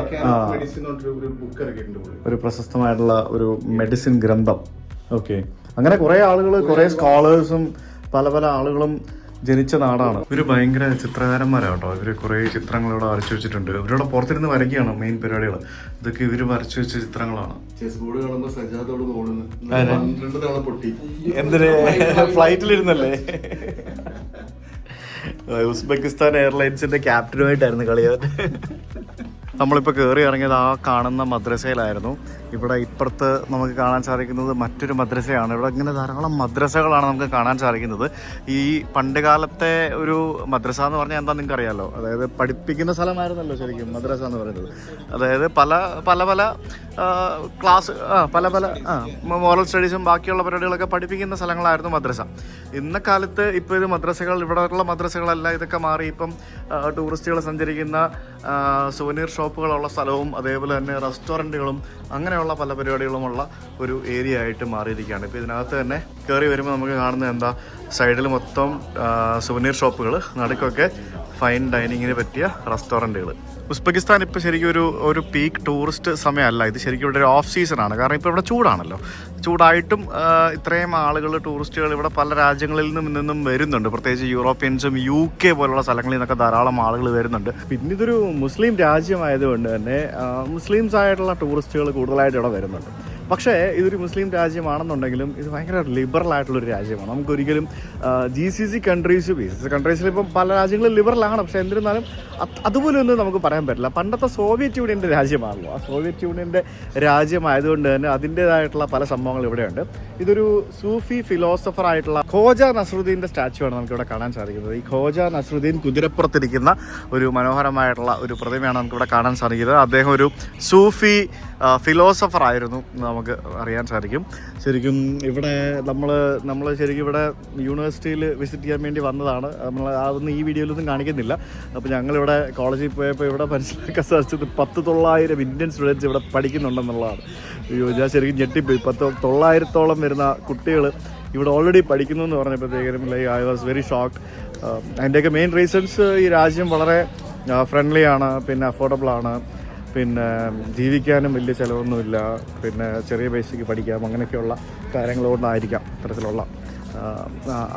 മെഡിസിൻ ഒരു ബുക്ക് ഇറക്കിയിട്ടുണ്ട്. ഒരു പ്രശസ്തമായിട്ടുള്ള ഒരു മെഡിസിൻ ഗ്രന്ഥം. ഓക്കെ. അങ്ങനെ കുറെ ആളുകൾ, കുറെ സ്കോളേഴ്സും പല പല ആളുകളും ജനിച്ച നാടാണ്. ഇവര് ഭയങ്കര ചിത്രകാരന്മാരാട്ടോ. ഇവര് കുറെ ചിത്രങ്ങൾ ഇവിടെ വരച്ചു വെച്ചിട്ടുണ്ട്. ഇവരുടെ പുറത്തിരുന്ന് വരയ്ക്കുകയാണ് മെയിൻ പരിപാടികൾ. ഇതൊക്കെ ഇവര് വരച്ചു വെച്ച ചിത്രങ്ങളാണ്. ചെസ് ബോർഡ് കാണുമ്പോൾ സജാദോട് തോന്നുന്നു 12 തവണ പൊട്ടി. എന്തിന്? ഫ്ലൈറ്റിലിരുന്നല്ലേ? ഉസ്ബെക്കിസ്ഥാൻ എയർലൈൻസിന്റെ ക്യാപ്റ്റനുമായിട്ടായിരുന്നു കളി. നമ്മളിപ്പോൾ കയറി ഇറങ്ങിയത് ആ കാണുന്ന മദ്രസയിലായിരുന്നു. ഇവിടെ ഇപ്പുറത്ത് നമുക്ക് കാണാൻ സാധിക്കുന്നത് മറ്റൊരു മദ്രസയാണ്. ഇവിടെ ഇങ്ങനെ ധാരാളം മദ്രസകളാണ് നമുക്ക് കാണാൻ സാധിക്കുന്നത്. ഈ പണ്ട് കാലത്തെ ഒരു മദ്രസ എന്ന് പറഞ്ഞാൽ എന്താ നിങ്ങൾക്ക് അറിയാമല്ലോ. അതായത് പഠിപ്പിക്കുന്ന സ്ഥലമായിരുന്നല്ലോ ശരിക്കും മദ്രസ എന്ന് പറയുന്നത്. അതായത് പല പല പല ക്ലാസ് പല പല മോറൽ സ്റ്റഡീസും ബാക്കിയുള്ള പരിപാടികളൊക്കെ പഠിപ്പിക്കുന്ന സ്ഥലങ്ങളായിരുന്നു മദ്രസ. ഇന്നക്കാലത്ത് ഇപ്പോൾ ഇത് മദ്രസകൾ, ഇവിടെയുള്ള മദ്രസകളല്ല, ഇതൊക്കെ മാറി ഇപ്പം ടൂറിസ്റ്റുകൾ സഞ്ചരിക്കുന്ന സുവനീർ ഷോപ്പുകളുള്ള സ്ഥലവും അതേപോലെ തന്നെ റെസ്റ്റോറൻറ്റുകളും അങ്ങനെയുള്ള പല പരിപാടികളുമുള്ള ഒരു ഏരിയ ആയിട്ട് മാറിയിരിക്കുകയാണ്. ഇപ്പോൾ ഇതിനകത്ത് തന്നെ കയറി വരുമ്പോൾ നമുക്ക് കാണുന്നത് എന്താ, സൈഡിൽ മൊത്തം സുവനീർ ഷോപ്പുകൾ, നടുക്കൊക്കെ ഫൈൻ ഡൈനിങ്ങിന് പറ്റിയ റെസ്റ്റോറൻറ്റുകൾ. ഉസ്ബെക്കിസ്ഥാൻ ഇപ്പോൾ ശരിക്കും ഒരു പീക്ക് ടൂറിസ്റ്റ് സമയമല്ല. ഇത് ശരിക്കും ഇവിടെ ഒരു ഓഫ് സീസണാണ്. കാരണം ഇപ്പോൾ ഇവിടെ ചൂടാണല്ലോ. ചൂടായിട്ടും ഇത്രയും ആളുകൾ, ടൂറിസ്റ്റുകൾ ഇവിടെ പല രാജ്യങ്ങളിൽ നിന്നും വരുന്നുണ്ട്. പ്രത്യേകിച്ച് യൂറോപ്യൻസും UK പോലുള്ള സ്ഥലങ്ങളിൽ നിന്നൊക്കെ ധാരാളം ആളുകൾ വരുന്നുണ്ട്. പിന്നെ ഇതൊരു മുസ്ലിം രാജ്യമായതുകൊണ്ട് തന്നെ മുസ്ലിംസ് ആയിട്ടുള്ള ടൂറിസ്റ്റുകൾ കൂടുതലായിട്ട് ഇവിടെ വരുന്നുണ്ട്. പക്ഷേ ഇതൊരു മുസ്ലിം രാജ്യമാണെന്നുണ്ടെങ്കിലും ഇത് ഭയങ്കര ലിബറൽ ആയിട്ടുള്ളൊരു രാജ്യമാണ്. നമുക്കൊരിക്കലും GCC കൺട്രീസിൽ ഇപ്പം പല രാജ്യങ്ങളും ലിബറലാണ്, പക്ഷേ എന്നിരുന്നാലും അതുപോലെ ഒന്നും നമുക്ക് പറയാൻ പറ്റില്ല. പണ്ടത്തെ സോവിയറ്റ് യൂണിയൻ്റെ രാജ്യമാണല്ലോ. ആ സോവിയറ്റ് യൂണിയൻ്റെ രാജ്യമായതുകൊണ്ട് തന്നെ അതിൻ്റേതായിട്ടുള്ള പല സംഭവങ്ങൾ ഇവിടെയുണ്ട്. ഇതൊരു സൂഫി ഫിലോസഫർ ആയിട്ടുള്ള ഖോജ നസ്രുദ്ദീൻ്റെ സ്റ്റാച്ചു ആണ് നമുക്കിവിടെ കാണാൻ സാധിക്കുന്നത്. ഈ ഖോജ നസ്രുദ്ദീൻ കുതിരപ്പുറത്തിരിക്കുന്ന ഒരു മനോഹരമായിട്ടുള്ള ഒരു പ്രതിമയാണ് നമുക്കിവിടെ കാണാൻ സാധിക്കുന്നത്. അദ്ദേഹം ഒരു സൂഫി ഫിലോസഫർ ആയിരുന്നു നമുക്ക് അറിയാൻ സാധിക്കും. ശരിക്കും ഇവിടെ നമ്മൾ ശരിക്കും ഇവിടെ യൂണിവേഴ്സിറ്റിയിൽ വിസിറ്റ് ചെയ്യാൻ വേണ്ടി വന്നതാണ്. നമ്മൾ അതൊന്നും ഈ വീഡിയോയിലൊന്നും കാണിക്കുന്നില്ല. അപ്പോൾ ഞങ്ങളിവിടെ കോളേജിൽ പോയപ്പോൾ ഇവിടെ മനസ്സിലാക്കാൻ സാധിച്ചത് 10,900 ഇന്ത്യൻ സ്റ്റുഡൻസ് ഇവിടെ പഠിക്കുന്നുണ്ടെന്നുള്ളതാണ്. ഞാൻ ശരിക്കും ഞെട്ടിപ്പോയി. 900-ഓളം വരുന്ന കുട്ടികൾ ഇവിടെ ഓൾറെഡി പഠിക്കുന്നു എന്ന് പറഞ്ഞപ്പോഴത്തേക്കും ഐ വാസ് വെരി ഷോക്ക്ഡ്. അതിൻ്റെയൊക്കെ മെയിൻ റീസൺസ് ഈ രാജ്യം വളരെ ഫ്രണ്ട്ലി ആണ്, പിന്നെ അഫോർഡബിൾ ആണ്, പിന്നെ ജീവിക്കാനും വലിയ ചിലവൊന്നുമില്ല, പിന്നെ ചെറിയ പൈസയ്ക്ക് പഠിക്കാം, അങ്ങനെയൊക്കെയുള്ള കാര്യങ്ങളുകൊണ്ടായിരിക്കാം ഇത്തരത്തിലുള്ള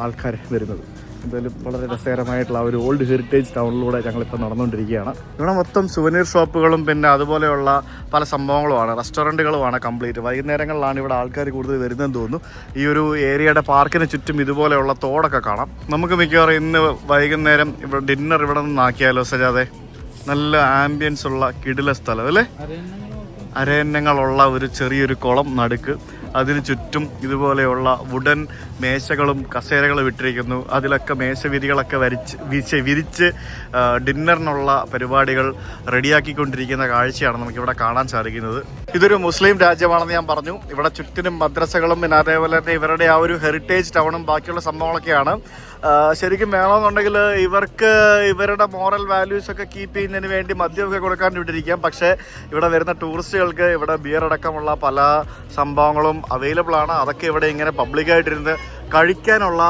ആൾക്കാർ വരുന്നത്. എന്തായാലും വളരെ രസകരമായിട്ടുള്ള ഒരു ഓൾഡ് ഹെറിറ്റേജ് ടൗണിലൂടെ ഞങ്ങളിപ്പോൾ നടന്നുകൊണ്ടിരിക്കുകയാണ്. ഇവിടെ മൊത്തം സുവനീർ ഷോപ്പുകളും പിന്നെ അതുപോലെയുള്ള പല സംഭവങ്ങളുമാണ്, റെസ്റ്റോറൻറ്റുകളുമാണ് കംപ്ലീറ്റ്. വൈകുന്നേരങ്ങളിലാണ് ഇവിടെ ആൾക്കാർ കൂടുതൽ വരുന്നതെന്ന് തോന്നുന്നു. ഈ ഒരു ഏരിയയുടെ പാർക്കിന് ചുറ്റും ഇതുപോലെയുള്ള തോടൊക്കെ കാണാം. നമുക്ക് മിക്കവാറും ഇന്ന് വൈകുന്നേരം ഇവിടെ ഡിന്നർ ഇവിടെ നിന്നാക്കിയാലോ സജാദെ? നല്ല ആംബിയൻസ് ഉള്ള കിടില സ്ഥലം അല്ലേ? അരയന്നങ്ങളുള്ള ഒരു ചെറിയൊരു കുളം നടുക്ക്, അതിന് ചുറ്റും ഇതുപോലെയുള്ള വുഡൻ മേശകളും കസേരകളും ഇട്ടിരിക്കുന്നു. അതിലൊക്കെ മേശവിരികളൊക്കെ വിരിച്ച് ഡിന്നറിനുള്ള പരിപാടികൾ റെഡിയാക്കിക്കൊണ്ടിരിക്കുന്ന കാഴ്ചയാണ് നമുക്കിവിടെ കാണാൻ സാധിക്കുന്നത്. ഇതൊരു മുസ്ലിം രാജ്യമാണെന്ന് ഞാൻ പറഞ്ഞു. ഇവിടെ ചുറ്റിനും മദ്രസകളും പിന്നെ അതേപോലെ തന്നെ ഇവരുടെ ആ ഒരു ഹെറിറ്റേജ് ടൗണും ബാക്കിയുള്ള സംഭവങ്ങളൊക്കെയാണ്. ശരിക്കും വേണമെന്നുണ്ടെങ്കിൽ ഇവർക്ക് ഇവരുടെ മോറൽ വാല്യൂസ് ഒക്കെ കീപ്പ് ചെയ്യുന്നതിന് വേണ്ടി മദ്യമൊക്കെ കൊടുക്കാൻ വിട്ടിരിക്കാം. പക്ഷേ ഇവിടെ വരുന്ന ടൂറിസ്റ്റുകൾക്ക് ഇവിടെ ബിയർ അടക്കമുള്ള പല സംഭവങ്ങളും അവൈലബിൾ ആണ്. അതൊക്കെ ഇവിടെ ഇങ്ങനെ പബ്ലിക്കായിട്ടിരുന്ന് കഴിക്കാനുള്ള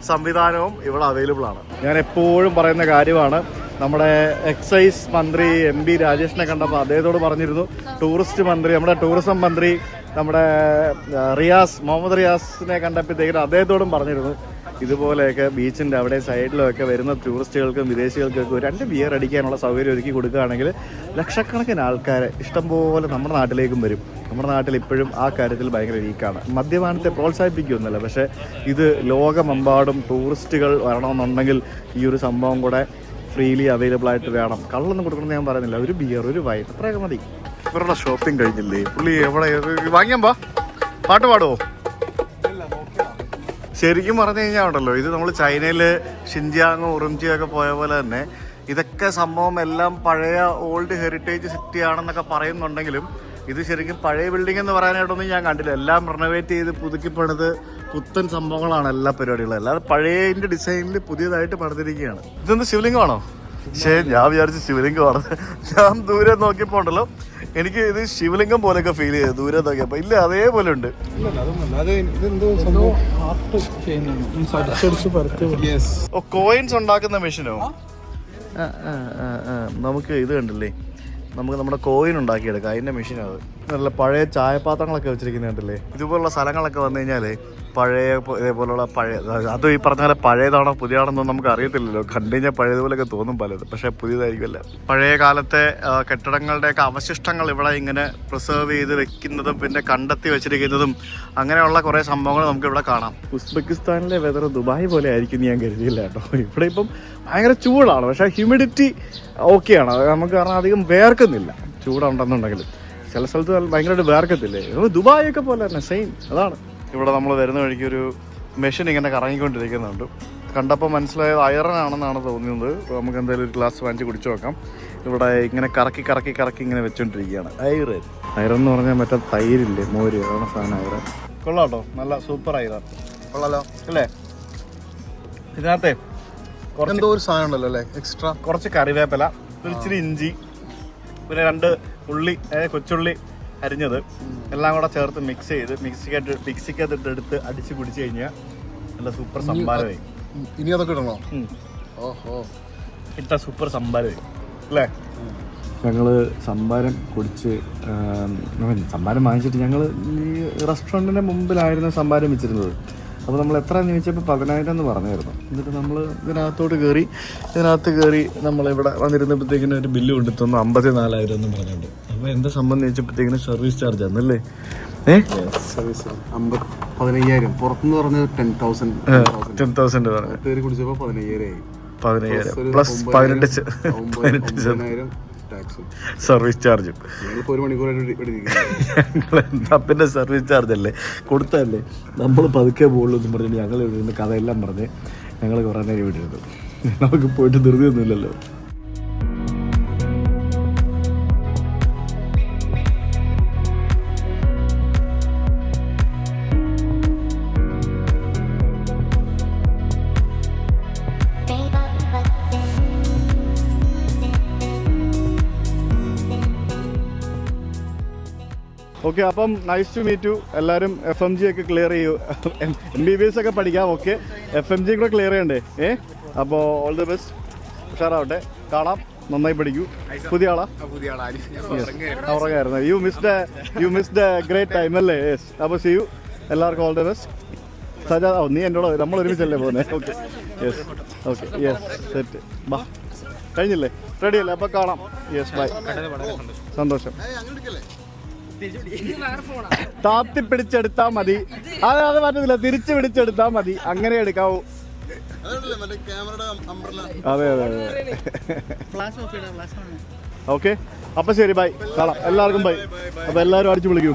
സംവിധാനവും ഇവിടെ അവൈലബിൾ ആണ്. ഞാൻ എപ്പോഴും പറയുന്ന കാര്യമാണ്, നമ്മുടെ എക്സൈസ് മന്ത്രി MP രാജേഷിനെ കണ്ടപ്പോൾ അദ്ദേഹത്തോട് പറഞ്ഞിരുന്നു, നമ്മുടെ ടൂറിസം മന്ത്രി നമ്മുടെ മുഹമ്മദ് റിയാസിനെ കണ്ടപ്പോഴത്തേക്കും അദ്ദേഹത്തോടും പറഞ്ഞിരുന്നു, ഇതുപോലെയൊക്കെ ബീച്ചിൻ്റെ അവിടെ സൈഡിലൊക്കെ വരുന്ന ടൂറിസ്റ്റുകൾക്കും വിദേശികൾക്കൊക്കെ 2 ബിയർ അടിക്കാനുള്ള സൗകര്യം ഒരുക്കി കൊടുക്കുകയാണെങ്കിൽ ലക്ഷക്കണക്കിന് ആൾക്കാർ ഇഷ്ടംപോലെ നമ്മുടെ നാട്ടിലേക്കും വരും. നമ്മുടെ നാട്ടിൽ ഇപ്പോഴും ആ കാര്യത്തിൽ ഭയങ്കര വീക്കാണ്. മദ്യപാനത്തെ പ്രോത്സാഹിപ്പിക്കുമെന്നല്ല, പക്ഷേ ഇത് ലോകമെമ്പാടും ടൂറിസ്റ്റുകൾ വരണമെന്നുണ്ടെങ്കിൽ ഈ ഒരു സംഭവം കൂടെ ഫ്രീലി അവൈലബിൾ ആയിട്ട് വേണം. കള്ളൊന്നും കൊടുക്കണമെന്ന് ഞാൻ പറയുന്നില്ല, ഒരു ബിയർ, ഒരു വൈൻ, അത്രയൊക്കെ മതി. ഇവരുടെ ഷോപ്പിംഗ് കഴിഞ്ഞില്ലേ? പുള്ളി എവിടെ വാങ്ങിയാൻ പാട്ട് പാടുമോ? ശരിക്കും പറഞ്ഞു കഴിഞ്ഞാൽ ഉണ്ടല്ലോ, ഇത് നമ്മൾ ചൈനയിൽ ഷിൻജിയാങ് ഉറുംജിയൊക്കെ പോയ പോലെ തന്നെ ഇതൊക്കെ സംഭവം എല്ലാം പഴയ ഓൾഡ് ഹെറിറ്റേജ് സിറ്റി ആണെന്നൊക്കെ പറയുന്നുണ്ടെങ്കിലും ഇത് ശരിക്കും പഴയ ബിൽഡിംഗ് എന്ന് പറയാനായിട്ടൊന്നും ഞാൻ കണ്ടില്ല. എല്ലാം റിനോവേറ്റ് ചെയ്ത് പുതുക്കി പണിത് പുത്തൻ സംഭവങ്ങളാണ് എല്ലാ പരിപാടികളും. അല്ലാതെ പഴയതിൻ്റെ ഡിസൈനിൽ പുതിയതായിട്ട് പണിതിരിക്കുകയാണ്. ഇതെന്ത് ശിവലിംഗമാണോ? ഞാൻ വിചാരിച്ചു ശിവലിംഗമാണ്. ഞാൻ ദൂരെ നോക്കിയപ്പോൾ ഉണ്ടല്ലോ, എനിക്ക് ഇത് ശിവലിംഗം പോലെയൊക്കെ ഫീൽ ചെയ്തു ദൂരെ നോക്കിയപ്പോൾ. ഇല്ല, അതേപോലെ ഉണ്ട്. കോയിൻസ് ഉണ്ടാക്കുന്ന മെഷീനോ? നമുക്ക് ഇത് കണ്ടില്ലേ, നമുക്ക് നമ്മുടെ കോയിൻ ഉണ്ടാക്കിയെടുക്കാം, അതിൻ്റെ മെഷീനാണ്. നല്ല പഴയ ചായപാത്രങ്ങളൊക്കെ വെച്ചിരിക്കുന്നത് കണ്ടില്ലേ? ഇതുപോലുള്ള സ്ഥലങ്ങളൊക്കെ വന്നു കഴിഞ്ഞാൽ ഇതേപോലുള്ള അത് ഈ പറഞ്ഞ പോലെ പഴയതാണോ പുതിയതാണെന്നോ നമുക്ക് അറിയത്തില്ലല്ലോ. കണ്ടു കഴിഞ്ഞാൽ പഴയതുപോലെയൊക്കെ തോന്നും പലത്, പക്ഷേ പുതിയതായിരിക്കുമല്ല. പഴയ കാലത്തെ കെട്ടിടങ്ങളുടെയൊക്കെ അവശിഷ്ടങ്ങൾ ഇവിടെ ഇങ്ങനെ പ്രിസർവ് ചെയ്ത് വെക്കുന്നതും പിന്നെ കണ്ടെത്തി വെച്ചിരിക്കുന്നതും അങ്ങനെയുള്ള കുറേ സംഭവങ്ങൾ നമുക്കിവിടെ കാണാം. ഉസ്ബെക്കിസ്ഥാനിലെ വെതർ ദുബായ് പോലെ ആയിരിക്കും ഞാൻ കരുതിയില്ല കേട്ടോ. ഇവിടെ ഇപ്പം ഭയങ്കര ചൂടാണ്, പക്ഷേ ഹ്യൂമിഡിറ്റി ഓക്കെയാണ്. നമുക്ക് കാരണം അധികം വേർക്കുന്നില്ല. ചൂടുണ്ടെന്നുണ്ടെങ്കിൽ ചില സ്ഥലത്ത് ഭയങ്കരമായിട്ട് വേർക്കത്തില്ലേ, ദുബായൊക്കെ പോലെ തന്നെ സെയിം. അതാണ് ഇവിടെ നമ്മൾ വരുന്ന വഴിക്ക് ഒരു മെഷീൻ ഇങ്ങനെ കറങ്ങിക്കൊണ്ടിരിക്കുന്നുണ്ട്. കണ്ടപ്പോൾ മനസ്സിലായത് അയറൺ ആണെന്നാണ് തോന്നുന്നത്. നമുക്ക് എന്തായാലും ഒരു ഗ്ലാസ് വാങ്ങിച്ച് കുടിച്ചു നോക്കാം. ഇവിടെ ഇങ്ങനെ കറക്കി കറക്കി കറക്കി ഇങ്ങനെ വെച്ചോണ്ടിരിക്കുകയാണ്. ഐറൺ എന്ന് പറഞ്ഞാൽ മറ്റേ തൈരില്ലേ, മോര്, അതാണ് സാധനം ഐറൺ. കൊള്ളാം കേട്ടോ, നല്ല സൂപ്പർ ഐറൺ. കൊള്ളാലോ അല്ലേ? ഇതിനകത്തെ എന്തോ ഒരു സാധനം ഉണ്ടല്ലോ അല്ലേ, എക്സ്ട്രാ കുറച്ച് കറിവേപ്പില, ഒരു ഇച്ചിരി ഇഞ്ചി, പിന്നെ 2 ഉള്ളി, കൊച്ചുള്ളി അരിഞ്ഞത് എല്ലാം കൂടെ ചേർത്ത് മിക്സ് ചെയ്ത് മിക്സിക്കകത്ത് എടുത്ത് അടിച്ച് കുടിച്ചു കഴിഞ്ഞാൽ നല്ല സൂപ്പർ സംഭാരമായി. ഇനി അതൊക്കെ ഇടണോ? ഓഹോ, ഇട്ട സൂപ്പർ സംഭാരമായി അല്ലേ? ഞങ്ങൾ സംഭാരം കുടിച്ച് സംഭാരം വാങ്ങിച്ചിട്ട് ഞങ്ങൾ ഈ റെസ്റ്റോറൻറ്റിൻ്റെ മുമ്പിലായിരുന്നു സംഭാരം വെച്ചിരുന്നത്. അപ്പോൾ നമ്മൾ എത്ര ചോദിച്ചപ്പോൾ 10,000 എന്ന് പറഞ്ഞായിരുന്നു. എന്നിട്ട് നമ്മൾ ഇതിനകത്ത് കയറി നമ്മളിവിടെ വന്നിരുന്നപ്പോഴത്തേക്കിനും ഒരു ബില്ല് കൊണ്ടു തന്നു 54,000 എന്ന് പറഞ്ഞിട്ടുണ്ട്. അപ്പോൾ എന്താ സംബന്ധിച്ചപ്പോഴത്തേക്കിനും സർവീസ് ചാർജ് ആണെന്നല്ലേ. സർവീസ് 15,000 പുറത്തുനിന്ന് പറഞ്ഞത് 10,000 പറഞ്ഞു. കയറി കുടിച്ചപ്പോൾ 15,000 പ്ലസ് 18 ടാക്സും സർവീസ് ചാർജും. ഞങ്ങളിപ്പോൾ 1 മണിക്കൂറായിട്ട് എന്താ പിന്നെ സർവീസ് ചാർജ് അല്ലേ കൊടുത്തല്ലേ, നമ്മൾ പതുക്കെ പോകുള്ളൂ എന്ന് പറഞ്ഞിട്ട് ഞങ്ങൾ ഇവിടെ നിന്ന് കഥയെല്ലാം പറഞ്ഞ് ഞങ്ങൾ കുറേ നേരം വിട്ടിരുന്നു. നമുക്ക് പോയിട്ട് ധൃതിയൊന്നുമില്ലല്ലോ. ഓക്കെ, അപ്പം നൈസ് ടു മീറ്റ് യു. എല്ലാവരും FMG ഒക്കെ ക്ലിയർ ചെയ്യൂ. MBBS ഒക്കെ പഠിക്കാം. ഓക്കെ, FMG കൂടെ ക്ലിയർ ചെയ്യണ്ടേ? അപ്പോൾ ഓൾ ദി ബെസ്റ്റ്. ഉഷാറാവട്ടെ. കാണാം. നന്നായി പഠിക്കൂ. പുതിയ ആളാ? ഉറങ്ങായിരുന്നു. യു മിസ്ഡ് ഗ്രേറ്റ് ടൈം അല്ലേ? യെസ്. അപ്പോൾ സി യു. എല്ലാവർക്കും ഓൾ ദി ബെസ്റ്റ്. സജാ, നീ എന്നോട് നമ്മൾ ഒരുമിച്ചല്ലേ പോകുന്നത്? Okay, yes. Okay, yes. Set. ബാ, കഴിഞ്ഞില്ലേ? റെഡി അല്ലേ? അപ്പോൾ കാണാം. Yes, bye. സന്തോഷം. താത്തി പിടിച്ചെടുത്താ മതി. അത് പറ്റത്തില്ല, തിരിച്ചു പിടിച്ചെടുത്താ മതി. അങ്ങനെ എടുക്കാവൂ. അതെ അതെ അതെ. ഓക്കെ, അപ്പൊ ശരി, ബൈ. കാണാം. എല്ലാവർക്കും ബൈ. അപ്പൊ എല്ലാവരും അടിച്ചു വിളിക്കൂ.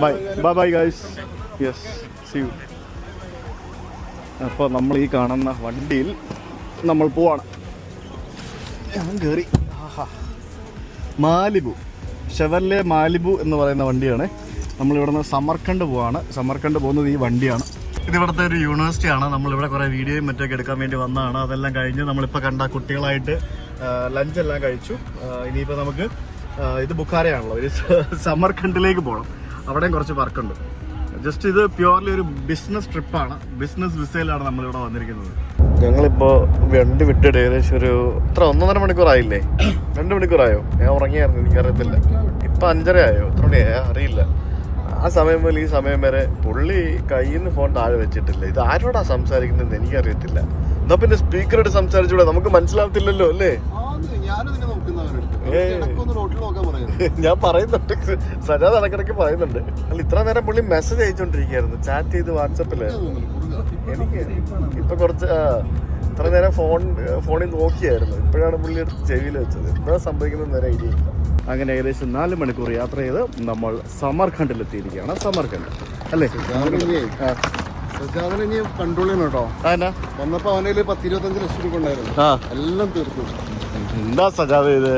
Bye bye bye guys. Yes, see you. അപ്പോൾ നമ്മൾ ഈ കാണുന്ന വണ്ടിയിൽ നമ്മൾ പോവാണ്. ഞാൻ കയറി. മാലിബു, ഷെവർലെ മാലിബു എന്ന് പറയുന്ന വണ്ടിയാണ്. നമ്മളിവിടെ നിന്ന് സമർഖണ്ഡ് പോവാണ്. സമർഖണ്ഡ് പോകുന്നത് ഈ വണ്ടിയാണ്. ഇതിവിടുത്തെ ഒരു യൂണിവേഴ്സിറ്റിയാണ്. നമ്മളിവിടെ കുറേ വീഡിയോയും മറ്റൊക്കെ എടുക്കാൻ വേണ്ടി വന്നതാണ്. അതെല്ലാം കഴിഞ്ഞ് നമ്മളിപ്പോൾ കണ്ട കുട്ടികളായിട്ട് ലഞ്ചെല്ലാം കഴിച്ചു. ഇനിയിപ്പോൾ നമുക്ക് ഇത് ബുഖാരയാണല്ലോ, ഇത് സമർഖണ്ഡിലേക്ക് പോകണം. അവിടെയും കുറച്ച് വർക്കുണ്ട്. ജസ്റ്റ് ഇത് പ്യുവർലി ഒരു ബിസിനസ് ട്രിപ്പാണ്. ബിസിനസ് വിസയിലാണ് നമ്മളിവിടെ വന്നിരിക്കുന്നത്. ഞങ്ങളിപ്പോൾ വണ്ടി വിട്ടിട്ട് ഏകദേശം ഒരു 1.5 മണിക്കൂറായില്ലേ? 2 മണിക്കൂറായോ? ഞാൻ ഉറങ്ങിയായിരുന്നു, എനിക്കറിയത്തില്ല. ഇപ്പം 5:30 ആയോ? എത്ര മണിയായോ അറിയില്ല. ആ സമയം മുതൽ ഈ സമയം വരെ പുള്ളി കയ്യിൽ നിന്ന് ഫോൺ താഴെ വെച്ചിട്ടില്ല. ഇത് ആരോടാ സംസാരിക്കുന്നതെന്ന് എനിക്കറിയത്തില്ല. എന്നാ പിന്നെ സ്പീക്കറോട് സംസാരിച്ചൂടെ? നമുക്ക് മനസ്സിലാവത്തില്ലല്ലോ അല്ലേ? ഞാൻ പറയുന്നുണ്ട്, സജാദ് ഇടക്കിടക്ക് പറയുന്നുണ്ട്. അല്ല, ഇത്ര നേരം പുള്ളി മെസ്സേജ് അയച്ചോണ്ടിരിക്കുകയായിരുന്നു, ചാറ്റ് ചെയ്ത് വാട്സപ്പില്. എനിക്ക് ഇപ്പൊ കുറച്ച് ഇത്ര നേരം ഫോണിൽ നോക്കിയായിരുന്നു. ഇപ്പോഴാണ് പുള്ളി എടുത്ത് ചെവിയിൽ വെച്ചത്. എന്താ സംഭവിക്കുന്നത് നേരെ ഐഡിയ ഇല്ല. അങ്ങനെ ഏകദേശം 4 മണിക്കൂർ യാത്ര ചെയ്ത് നമ്മൾ സമർഖണ്ഡിലെത്തിയിരിക്കുകയാണ്. സമർഖണ്ഡ് അല്ലേ? കൺട്രോൾ ചെയ്യണം കേട്ടോ. വന്നപ്പോ അവനിൽ 10-25 ലക്ഷം രൂപ ഉണ്ടായിരുന്നു. എല്ലാം തീർത്തു. എന്താ സജാദ് ഇത്?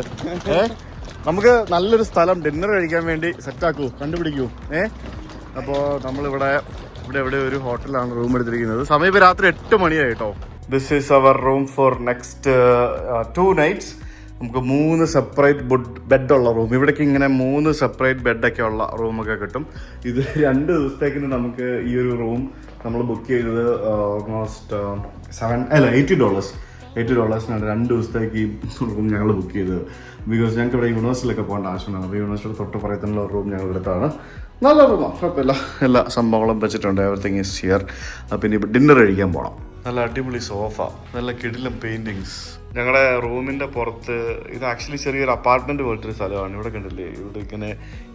നമുക്ക് നല്ലൊരു സ്ഥലം ഡിന്നർ കഴിക്കാൻ വേണ്ടി സെറ്റാക്കൂ, കണ്ടുപിടിക്കൂ. അപ്പോൾ നമ്മളിവിടെ എവിടെ ഒരു ഹോട്ടലാണ് റൂം എടുത്തിരിക്കുന്നത്. സമയം ഇപ്പോൾ രാത്രി 8 മണിയായിട്ടോ. This is our room for next 2 nights. നമുക്ക് 3 സെപ്പറേറ്റ് ബെഡുള്ള റൂം. ഇവിടേക്ക് ഇങ്ങനെ 3 സെപ്പറേറ്റ് ബെഡൊക്കെ ഉള്ള റൂമൊക്കെ കിട്ടും. ഇത് 2 ദിവസത്തേക്കിന് നമുക്ക് ഈ ഒരു റൂം നമ്മൾ ബുക്ക് ചെയ്തത് ഓൾമോസ്റ്റ് $80. 2 ദിവസത്തേക്ക് ഈ റൂം ഞങ്ങൾ ബുക്ക് ചെയ്തത്. ബിക്കോസ് ഞങ്ങൾക്ക് ഇവിടെ യൂണിവേഴ്സിറ്റിയിലൊക്കെ പോകേണ്ട ആവശ്യമാണ്. അപ്പോൾ യൂണിവേഴ്സിറ്റിയുടെ തൊട്ട് പറയത്തുള്ള റൂം ഞങ്ങൾ എടുത്താണ്. നല്ല റൂമാണ്, കുഴപ്പമില്ല. എല്ലാ സംഭവങ്ങളും വെച്ചിട്ടുണ്ട്. Everything is here. പിന്നെ ഇപ്പോൾ ഡിന്നർ കഴിക്കാൻ പോകണം. നല്ല അടിപൊളി സോഫ, നല്ല കിടിലം പെയിൻറ്റിങ്സ്. ഞങ്ങളുടെ റൂമിൻ്റെ പുറത്ത് ഇത് ആക്ച്വലി ചെറിയൊരു അപ്പാർട്ട്മെൻറ്റ് പോലത്തെ ഒരു സ്ഥലമാണ്. ഇവിടെ കണ്ടില്ലേ, ഇവിടെ ഇങ്ങനെ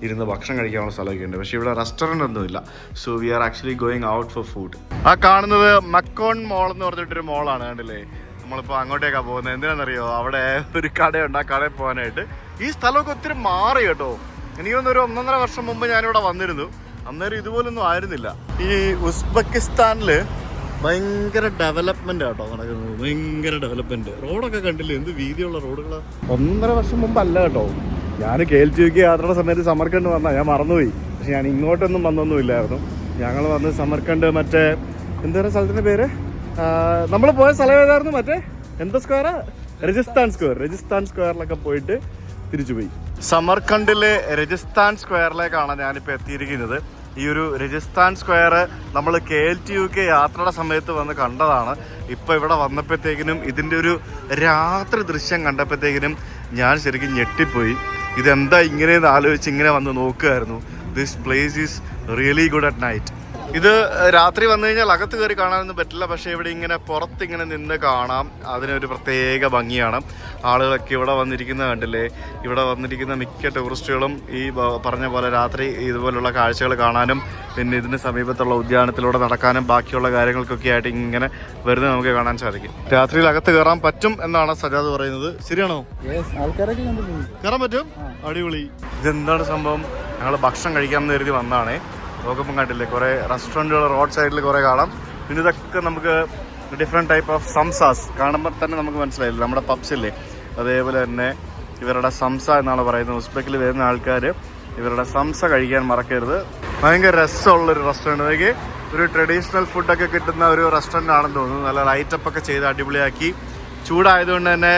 ഇരുന്ന് ഭക്ഷണം കഴിക്കാനുള്ള സ്ഥലമൊക്കെ ഉണ്ട്. പക്ഷേ ഇവിടെ റെസ്റ്റോറൻ്റ് ഒന്നുമില്ല. So we are actually going out for food. ആ കാണുന്നത് മക്കോൺ മോൾ എന്ന് പറഞ്ഞിട്ടൊരു മോളാണ്. കണ്ടില്ലേ, നമ്മളിപ്പോൾ അങ്ങോട്ടേക്കാണ് പോകുന്നത്. എന്തിനാണെന്നറിയോ? അവിടെ ഒരു കടയുണ്ട്. ആ കടയിൽ പോകാനായിട്ട്. ഈ സ്ഥലമൊക്കെ ഒത്തിരി മാറി കേട്ടോ. എനിക്കൊന്നൊരു 1.5 വർഷം മുമ്പ് ഞാനിവിടെ വന്നിരുന്നു. അന്നേരം ഇതുപോലൊന്നും ആയിരുന്നില്ല. ഈ ഉസ്ബെക്കിസ്ഥാനിൽ ഭയങ്കര ഡെവലപ്മെന്റ് കേട്ടോ നടക്കുന്നത്. ഭയങ്കര ഡെവലപ്മെന്റ്. റോഡൊക്കെ കണ്ടില്ലേ, എന്ത് വീതിയുള്ള റോഡുകളാണ്. 1.5 വർഷം മുമ്പല്ല കേട്ടോ. ഞാൻ KLTUക്ക് യാത്രയുടെ സമയത്ത് സമർഖണ്ഡ് വന്നാൽ ഞാൻ മറന്നുപോയി. പക്ഷെ ഞാൻ ഇങ്ങോട്ടൊന്നും വന്നൊന്നുമില്ലായിരുന്നു. ഞങ്ങൾ വന്ന് സമർഖണ്ഡ് മറ്റേ എന്താ സ്ഥലത്തിൻ്റെ പേര്, നമ്മൾ പോയ സ്ഥലം ഏതായിരുന്നു? മറ്റേ എന്താ സ്ക്വയർ? രജിസ്ഥാൻ സ്ക്വയറിലൊക്കെ പോയിട്ട് തിരിച്ചുപോയി. സമർഖണ്ഡിലെ രജിസ്ഥാൻ സ്ക്വയറിലേക്കാണ് ഞാനിപ്പോൾ എത്തിയിരിക്കുന്നത്. ഈ ഒരു രജിസ്ഥാൻ സ്ക്വയർ നമ്മൾ KLTUക്ക് യാത്രയുടെ സമയത്ത് വന്ന് കണ്ടതാണ്. ഇപ്പോൾ ഇവിടെ വന്നപ്പോഴത്തേക്കിനും ഇതിൻ്റെ ഒരു രാത്രി ദൃശ്യം കണ്ടപ്പോഴത്തേക്കിനും ഞാൻ ശരിക്കും ഞെട്ടിപ്പോയി. ഇതെന്താ ഇങ്ങനെയെന്ന് ആലോചിച്ച് ഇങ്ങനെ വന്ന് നോക്കുകയായിരുന്നു. This place is really good at night. ഇത് രാത്രി വന്നു കഴിഞ്ഞാൽ അകത്ത് കയറി കാണാനൊന്നും പറ്റില്ല, പക്ഷേ ഇവിടെ ഇങ്ങനെ പുറത്തിങ്ങനെ നിന്ന് കാണാം. അതിനൊരു പ്രത്യേക ഭംഗിയാണ്. ആളുകളൊക്കെ ഇവിടെ വന്നിരിക്കുന്നത് കണ്ടില്ലേ. ഇവിടെ വന്നിരിക്കുന്ന മിക്ക ടൂറിസ്റ്റുകളും ഈ പറഞ്ഞ പോലെ രാത്രി ഇതുപോലുള്ള കാഴ്ചകൾ കാണാനും പിന്നെ ഇതിന് സമീപത്തുള്ള ഉദ്യാനത്തിലൂടെ നടക്കാനും ബാക്കിയുള്ള കാര്യങ്ങൾക്കൊക്കെ ആയിട്ട് ഇങ്ങനെ വരുന്നത് നമുക്ക് കാണാൻ സാധിക്കും. രാത്രിയിൽ അകത്ത് കയറാൻ പറ്റും എന്നാണ് സജാദ് പറയുന്നത്. ശരിയാണോ? കയറാൻ പറ്റും. അടിപൊളി. ഇതെന്താണ് സംഭവം? ഞങ്ങൾ ഭക്ഷണം കഴിക്കാമെന്ന് കരുതി വന്നതാണേ. നോക്കുമ്പം കണ്ടില്ലേ കുറേ റെസ്റ്റോറൻറ്റുകൾ റോഡ് സൈഡിൽ കുറേ കാണാം. പിന്നെ ഇതൊക്കെ നമുക്ക് ഡിഫറെൻറ്റ് ടൈപ്പ് ഓഫ് സംസാസ് കാണുമ്പോൾ തന്നെ നമുക്ക് മനസ്സിലായില്ല. നമ്മുടെ പബ്സില്ലേ അതേപോലെ തന്നെ ഇവരുടെ സംസ എന്നാണ് പറയുന്നത്. ഉസ്ബെക്കിൽ വരുന്ന ആൾക്കാർ ഇവരുടെ സംസ കഴിക്കാൻ മറക്കരുത്. ഭയങ്കര രസമുള്ളൊരു റെസ്റ്റോറൻറ്റ്. ഒരു ട്രഡീഷണൽ ഫുഡൊക്കെ കിട്ടുന്ന ഒരു റെസ്റ്റോറൻ്റ് ആണെന്ന് തോന്നുന്നു. നല്ല ലൈറ്റപ്പ് ഒക്കെ ചെയ്ത് അടിപൊളിയാക്കി. ചൂടായതുകൊണ്ട് തന്നെ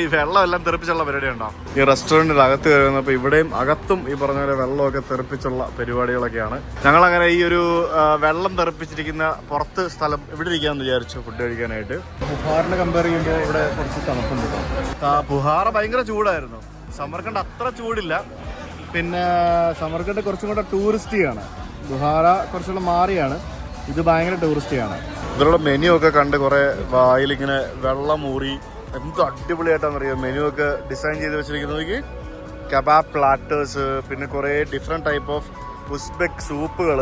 ഈ വെള്ളമെല്ലാം തെറിപ്പിച്ചുള്ള പരിപാടി ഉണ്ടാവും. ഈ റെസ്റ്റോറൻറ്റിൽ അകത്ത് കയറുന്നപ്പോൾ ഇവിടെയും അകത്തും ഈ പറഞ്ഞ പോലെ വെള്ളമൊക്കെ തെറിപ്പിച്ചുള്ള പരിപാടികളൊക്കെയാണ്. ഞങ്ങളങ്ങനെ ഈ ഒരു വെള്ളം തെറിപ്പിച്ചിരിക്കുന്ന പുറത്ത് സ്ഥലം ഇവിടെ ഇരിക്കാമെന്ന് വിചാരിച്ചു ഫുഡ് കഴിക്കാനായിട്ട്. ബുഹാറിനെ കമ്പയർ ചെയ്യുമ്പോൾ ഇവിടെ കുറച്ച് തണുപ്പുണ്ട്. ബുഹാറ ഭയങ്കര ചൂടായിരുന്നു. സമർഖണ്ഡ് അത്ര ചൂടില്ല. പിന്നെ സമർഖണ്ഡ് കുറച്ചും കൂടെ ടൂറിസ്റ്റിയാണ്. ബുഹാറ കുറച്ചുകൂടെ മാറിയാണ്. ഇത് ഭയങ്കര ടൂറിസ്റ്റിയാണ്. ഇതിലുള്ള മെനു ഒക്കെ കണ്ട് കുറേ വായിലിങ്ങനെ വെള്ളം ഊറി എന്തോ അടിപൊളിയായിട്ടാണെന്നറിയാം മെനു ഒക്കെ ഡിസൈൻ ചെയ്ത് വെച്ചിരിക്കുന്നത്. കബാബ് പ്ലാറ്റേഴ്സ്, പിന്നെ കുറേ ഡിഫറെൻറ്റ് ടൈപ്പ് ഓഫ് ഉസ്ബെക്ക് സൂപ്പുകൾ,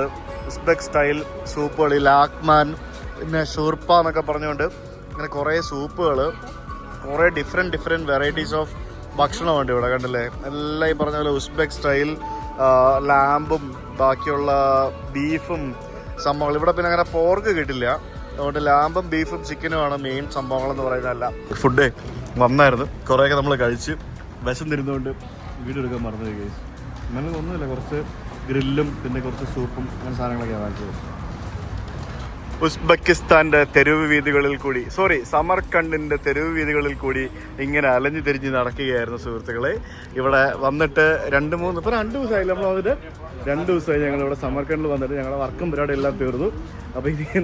ഉസ്ബെക്ക് സ്റ്റൈൽ സൂപ്പുകൾ, ലാക്മാൻ, പിന്നെ ഷൂർപ്പ എന്നൊക്കെ പറഞ്ഞുകൊണ്ട് ഇങ്ങനെ കുറേ സൂപ്പുകൾ, കുറേ ഡിഫറെൻറ്റ് വെറൈറ്റീസ് ഓഫ് ഭക്ഷണമുണ്ട് ഇവിടെ കണ്ടില്ലേ. എല്ലാം ഈ പറഞ്ഞ പോലെ ഉസ്ബെക്ക് സ്റ്റൈൽ ലാമ്പും ബാക്കിയുള്ള ബീഫും സംഭവങ്ങൾ. ഇവിടെ പിന്നെ അങ്ങനെ പോർക്ക് കിട്ടില്ല. അതുകൊണ്ട് ലാമ്പും ബീഫും ചിക്കനുമാണ് മെയിൻ സംഭവങ്ങളെന്ന് പറയുന്നതല്ല. ഫുഡ് വന്നായിരുന്നു, കുറേയൊക്കെ നമ്മൾ കഴിച്ച് വിശന്നിരുന്നുകൊണ്ട് വീഡിയോ എടുക്കാൻ മറന്നു കേസ്. അങ്ങനെ ഒന്നുമില്ല, കുറച്ച് ഗ്രില്ലും പിന്നെ കുറച്ച് സൂപ്പും അങ്ങനെ സാധനങ്ങളൊക്കെയാണ് വാങ്ങിച്ചത്. ഉസ്ബെക്കിസ്ഥാൻ്റെ തെരുവ് വീതികളിൽ കൂടി സമർഖണ്ഡിൻ്റെ തെരുവ് വീതികളിൽ കൂടി ഇങ്ങനെ അലഞ്ഞു തിരിഞ്ഞ് നടക്കുകയായിരുന്നു സുഹൃത്തുക്കളെ. ഇവിടെ വന്നിട്ട് 2 ദിവസമായില്ല നമ്മൾ വന്നിട്ട്. 2 ദിവസമായി ഞങ്ങളിവിടെ സമർഖണ്ഡിൽ വന്നിട്ട്. ഞങ്ങളുടെ വർക്കും പരിപാടി എല്ലാം തീർന്നു. അപ്പോൾ ഇനി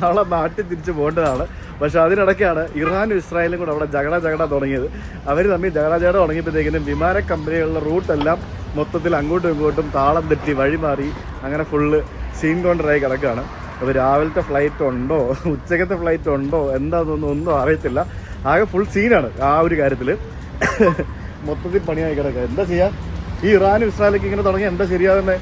നാളെ നാട്ടിൽ തിരിച്ച് പോകേണ്ടതാണ്. പക്ഷെ അതിനിടയ്ക്കാണ് ഇറാനും ഇസ്രായേലും കൂടെ അവിടെ ജഗട തുടങ്ങിയത്. അവർ തമ്മിൽ ജഗട തുടങ്ങിയപ്പോഴത്തേക്കിനും വിമാന കമ്പനികളുടെ റൂട്ടെല്ലാം മൊത്തത്തിൽ അങ്ങോട്ടും ഇങ്ങോട്ടും താളം തെറ്റി വഴിമാറി അങ്ങനെ ഫുള്ള് സീൻ കോണ്ടറായി കിടക്കുകയാണ്. അപ്പോൾ രാവിലത്തെ ഫ്ലൈറ്റ് ഉണ്ടോ ഉച്ചക്കത്തെ ഫ്ലൈറ്റ് ഉണ്ടോ എന്താണെന്നൊന്നും ഒന്നും അറിയത്തില്ല. ആകെ ഫുൾ സീനാണ് ആ ഒരു കാര്യത്തിൽ. മൊത്തത്തിൽ പണിയായി കിടക്കുക. എന്താ ചെയ്യുക? ഈ ഇറാനും ഇസ്രായേലൊക്കെ ഇങ്ങനെ തുടങ്ങി എന്താ ശരിയാകുന്നത്?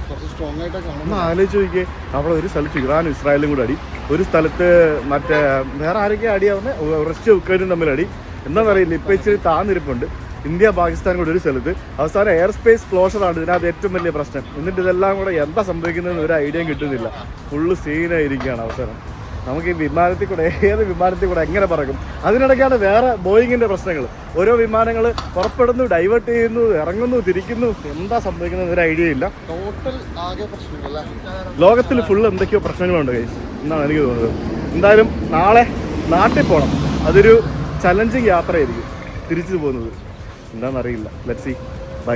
കുറച്ച് സ്ട്രോങ് ആയിട്ടൊക്കെ ഒന്ന് ആലോചിച്ച് നോക്കിയേ. അവിടെ ഒരു സ്ഥലത്ത് ഇറാനും ഇസ്രായേലും കൂടെ അടി, ഒരു സ്ഥലത്ത് മറ്റേ വേറെ ആരൊക്കെയാണ് അടിയാവുന്നത്, റഷ്യ ഉക്രൈനും തമ്മിൽ അടി. എന്താണെന്നറിയില്ല. ഇപ്പം ഇച്ചിരി താന്നിരിപ്പുണ്ട്. ഇന്ത്യ പാകിസ്ഥാൻ കൂടെ ഒരു സ്ഥലത്ത്. അവസാനം എയർ സ്പേസ് ക്ലോഷറാണ് ഇതിനകത്ത് ഏറ്റവും വലിയ പ്രശ്നം. എന്നിട്ട് ഇതെല്ലാം കൂടെ എന്താ സംഭവിക്കുന്നതെന്ന് ഒരു ഐഡിയയും കിട്ടുന്നില്ല. ഫുള്ള് സീനായിരിക്കുകയാണ് അവസാനം. നമുക്ക് ഈ വിമാനത്തിൽ കൂടെ ഏത് വിമാനത്തിൽ കൂടെ എങ്ങനെ പറക്കും? അതിനിടയ്ക്കാണ് വേറെ ബോയിങ്ങിൻ്റെ പ്രശ്നങ്ങൾ. ഓരോ വിമാനങ്ങൾ പുറപ്പെടുന്നു, ഡൈവേർട്ട് ചെയ്യുന്നു, ഇറങ്ങുന്നു, തിരിക്കുന്നു. എന്താ സംഭവിക്കുന്നത് ഒരു ഐഡിയ ഇല്ല. ടോട്ടൽ ആകെ പ്രശ്നങ്ങളല്ല. ലോകത്തിൽ ഫുള്ള് എന്തൊക്കെയോ പ്രശ്നങ്ങളുണ്ട് ഗൈസ് എന്നാണ് എനിക്ക് തോന്നുന്നത്. എന്തായാലും നാളെ നാട്ടിൽ പോകണം. അതൊരു ചലഞ്ചിങ് യാത്രയായിരിക്കും തിരിച്ചു പോകുന്നത്. എന്താണെന്നറിയില്ല. Let's see. ബൈ.